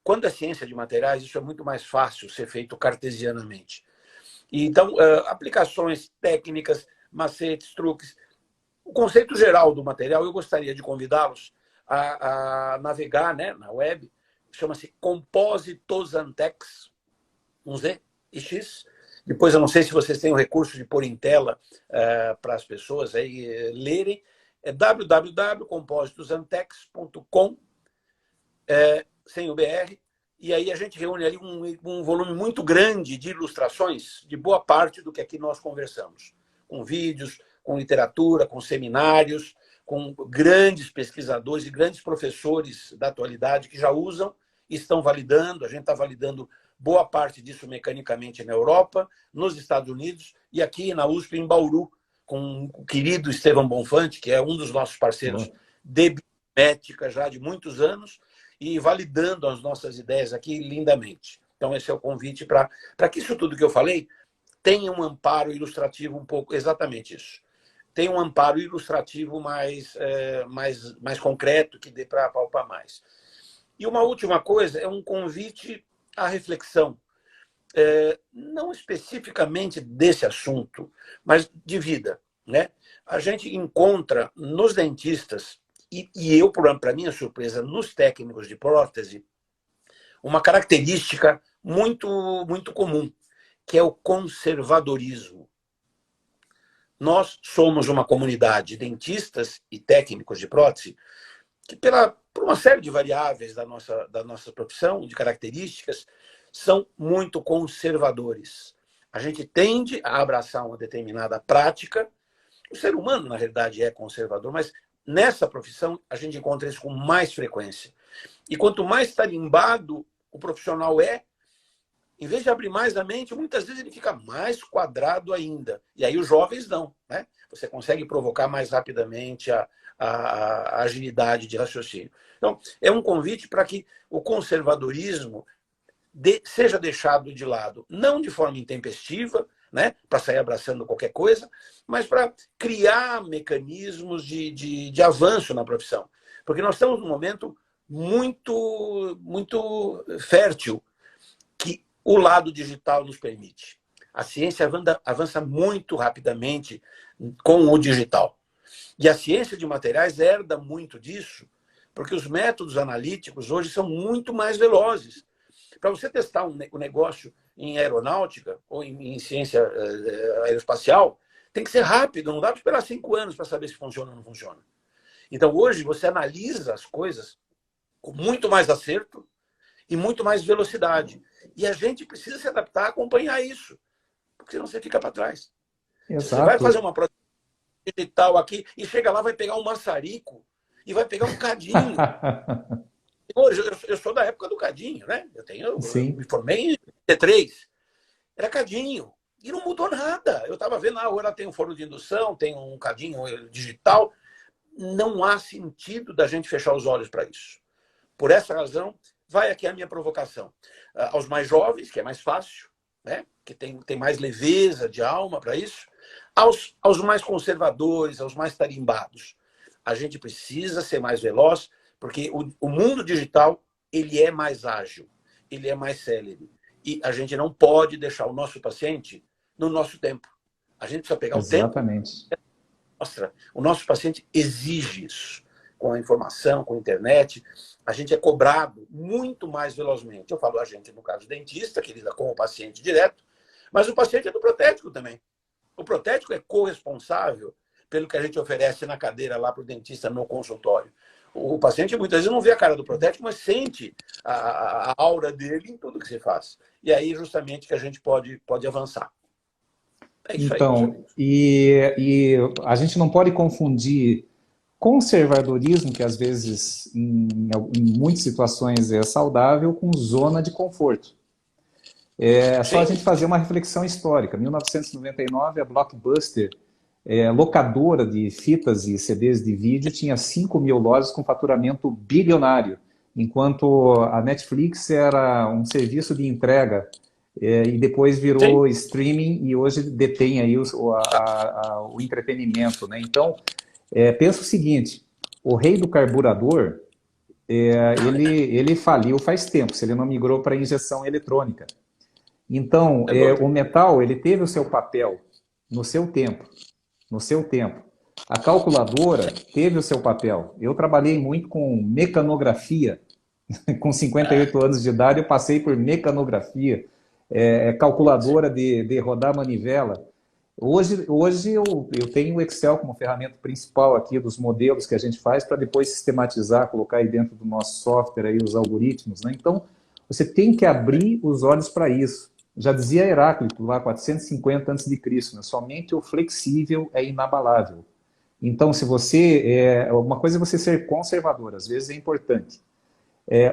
Quando é ciência de materiais, isso é muito mais fácil ser feito cartesianamente. Então, aplicações técnicas, macetes, truques. O conceito geral do material, eu gostaria de convidá-los a navegar, né, na web, chama-se Compositosantex, um Z e X. Depois, eu não sei se vocês têm o recurso de pôr em tela para as pessoas aí lerem. É www.compositosantex.com, sem o BR. E aí a gente reúne ali um volume muito grande de ilustrações de boa parte do que aqui nós conversamos. Com vídeos, com literatura, com seminários, com grandes pesquisadores e grandes professores da atualidade que já usam e estão validando. A gente está validando boa parte disso mecanicamente na Europa, nos Estados Unidos e aqui na USP, em Bauru, com o querido Estevão Bonfante, que é um dos nossos parceiros de biométrica já de muitos anos, e validando as nossas ideias aqui lindamente. Então, esse é o convite para que isso tudo que eu falei tenha um amparo ilustrativo um pouco, exatamente isso. Tem um amparo ilustrativo mais concreto, que dê para palpar mais. E uma última coisa é um convite à reflexão. Não especificamente desse assunto, mas de vida. Né? A gente encontra nos dentistas, e eu, para minha surpresa, nos técnicos de prótese, uma característica muito comum, que é o conservadorismo. Nós somos uma comunidade de dentistas e técnicos de prótese que, por uma série de variáveis da nossa profissão, de características, são muito conservadores. A gente tende a abraçar uma determinada prática. O ser humano, na realidade, é conservador, mas nessa profissão a gente encontra isso com mais frequência. E quanto mais tarimbado o profissional é, em vez de abrir mais a mente, muitas vezes ele fica mais quadrado ainda. E aí os jovens não, né? Você consegue provocar mais rapidamente a agilidade de raciocínio. Então, é um convite para que o conservadorismo seja deixado de lado, não de forma intempestiva, né, para sair abraçando qualquer coisa, mas para criar mecanismos de avanço na profissão. Porque nós estamos num momento muito fértil que o lado digital nos permite. A ciência avança muito rapidamente com o digital. E a ciência de materiais herda muito disso, porque os métodos analíticos hoje são muito mais velozes. Para você testar um negócio em aeronáutica ou em ciência aeroespacial, tem que ser rápido, não dá para esperar 5 anos para saber se funciona ou não funciona. Então, hoje, você analisa as coisas com muito mais acerto e muito mais velocidade. E a gente precisa se adaptar a acompanhar isso, porque senão você fica para trás. Exato. Se você vai fazer uma prótese digital aqui e chega lá, vai pegar um maçarico e vai pegar um cadinho. Hoje, eu sou da época do cadinho, né? Eu me formei em 83. Era cadinho. E não mudou nada. Eu estava vendo, agora tem um forno de indução, tem um cadinho digital. Não há sentido da gente fechar os olhos para isso. Por essa razão, vai aqui a minha provocação. Aos mais jovens, que é mais fácil, né? Que tem mais leveza de alma para isso. Aos mais conservadores, aos mais tarimbados. A gente precisa ser mais veloz, porque o mundo digital ele é mais ágil, ele é mais célere. E a gente não pode deixar o nosso paciente no nosso tempo. A gente precisa pegar o tempo. Exatamente. Mostra, o nosso paciente exige isso. Com a informação, com a internet, a gente é cobrado muito mais velozmente. Eu falo a gente, no caso, dentista, que lida com o paciente direto, mas o paciente é do protético também. O protético é corresponsável pelo que a gente oferece na cadeira lá para o dentista no consultório. O paciente muitas vezes não vê a cara do protético, mas sente a aura dele em tudo que se faz. E aí, justamente, que a gente pode avançar. É isso então, aí. e a gente não pode confundir conservadorismo, que às vezes, em muitas situações, é saudável, com zona de conforto. É só a gente fazer uma reflexão histórica. Em 1999, a Blockbuster, locadora de fitas e CDs de vídeo, tinha 5 mil lojas com faturamento bilionário, enquanto a Netflix era um serviço de entrega e depois virou streaming e hoje detém aí o entretenimento, né? Então, pensa o seguinte, o rei do carburador, ele faliu faz tempo, se ele não migrou para injeção eletrônica. Então, o metal, ele teve o seu papel no seu tempo. No seu tempo. A calculadora teve o seu papel. Eu trabalhei muito com mecanografia. Com 58 anos de idade, eu passei por mecanografia, calculadora de rodar manivela. Hoje eu tenho o Excel como ferramenta principal aqui dos modelos que a gente faz para depois sistematizar, colocar aí dentro do nosso software aí os algoritmos, né? Então, você tem que abrir os olhos para isso. Já dizia Heráclito, lá 450 a.C., né? Somente o flexível é inabalável. Então, se você... uma coisa é você ser conservador, às vezes é importante.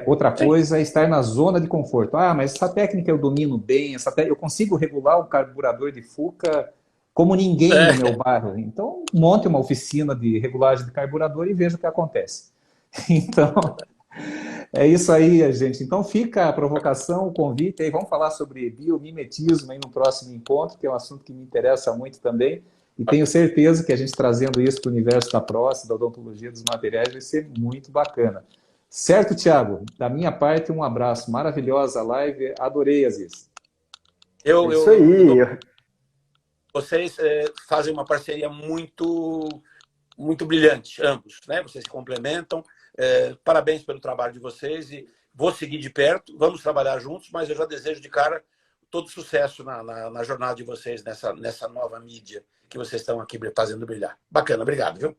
Outra coisa é estar na zona de conforto. Ah, mas essa técnica eu domino bem, eu consigo regular o carburador de Fuca como ninguém no meu bairro. Então, monte uma oficina de regulagem de carburador e veja o que acontece. Então... É isso aí, gente. Então fica a provocação, o convite aí. Vamos falar sobre biomimetismo aí no próximo encontro, que é um assunto que me interessa muito também. E tenho certeza que a gente trazendo isso para o universo da próstata, da odontologia dos materiais, vai ser muito bacana. Certo, Thiago? Da minha parte, um abraço. Maravilhosa live. Adorei, Aziz. Isso aí. Vocês fazem uma parceria muito brilhante, ambos, né? Vocês se complementam. Parabéns pelo trabalho de vocês e Vou seguir de perto, vamos trabalhar juntos, mas eu já desejo de cara todo sucesso na jornada de vocês, nessa nova mídia que vocês estão aqui fazendo brilhar. Bacana, obrigado, viu?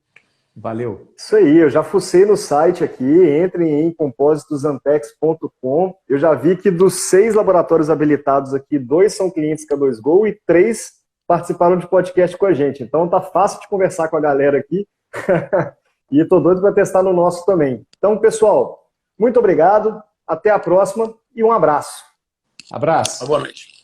Valeu. Isso aí, eu já fucei no site aqui, entrem em compósitosantex.com. Eu já vi que dos 6 laboratórios habilitados aqui, 2 são clientes K2Go e 3 participaram de podcast com a gente. Então tá fácil de conversar com a galera aqui. E tô doido para testar no nosso também. Então, pessoal, muito obrigado, até a próxima e um abraço. Abraço. Boa noite.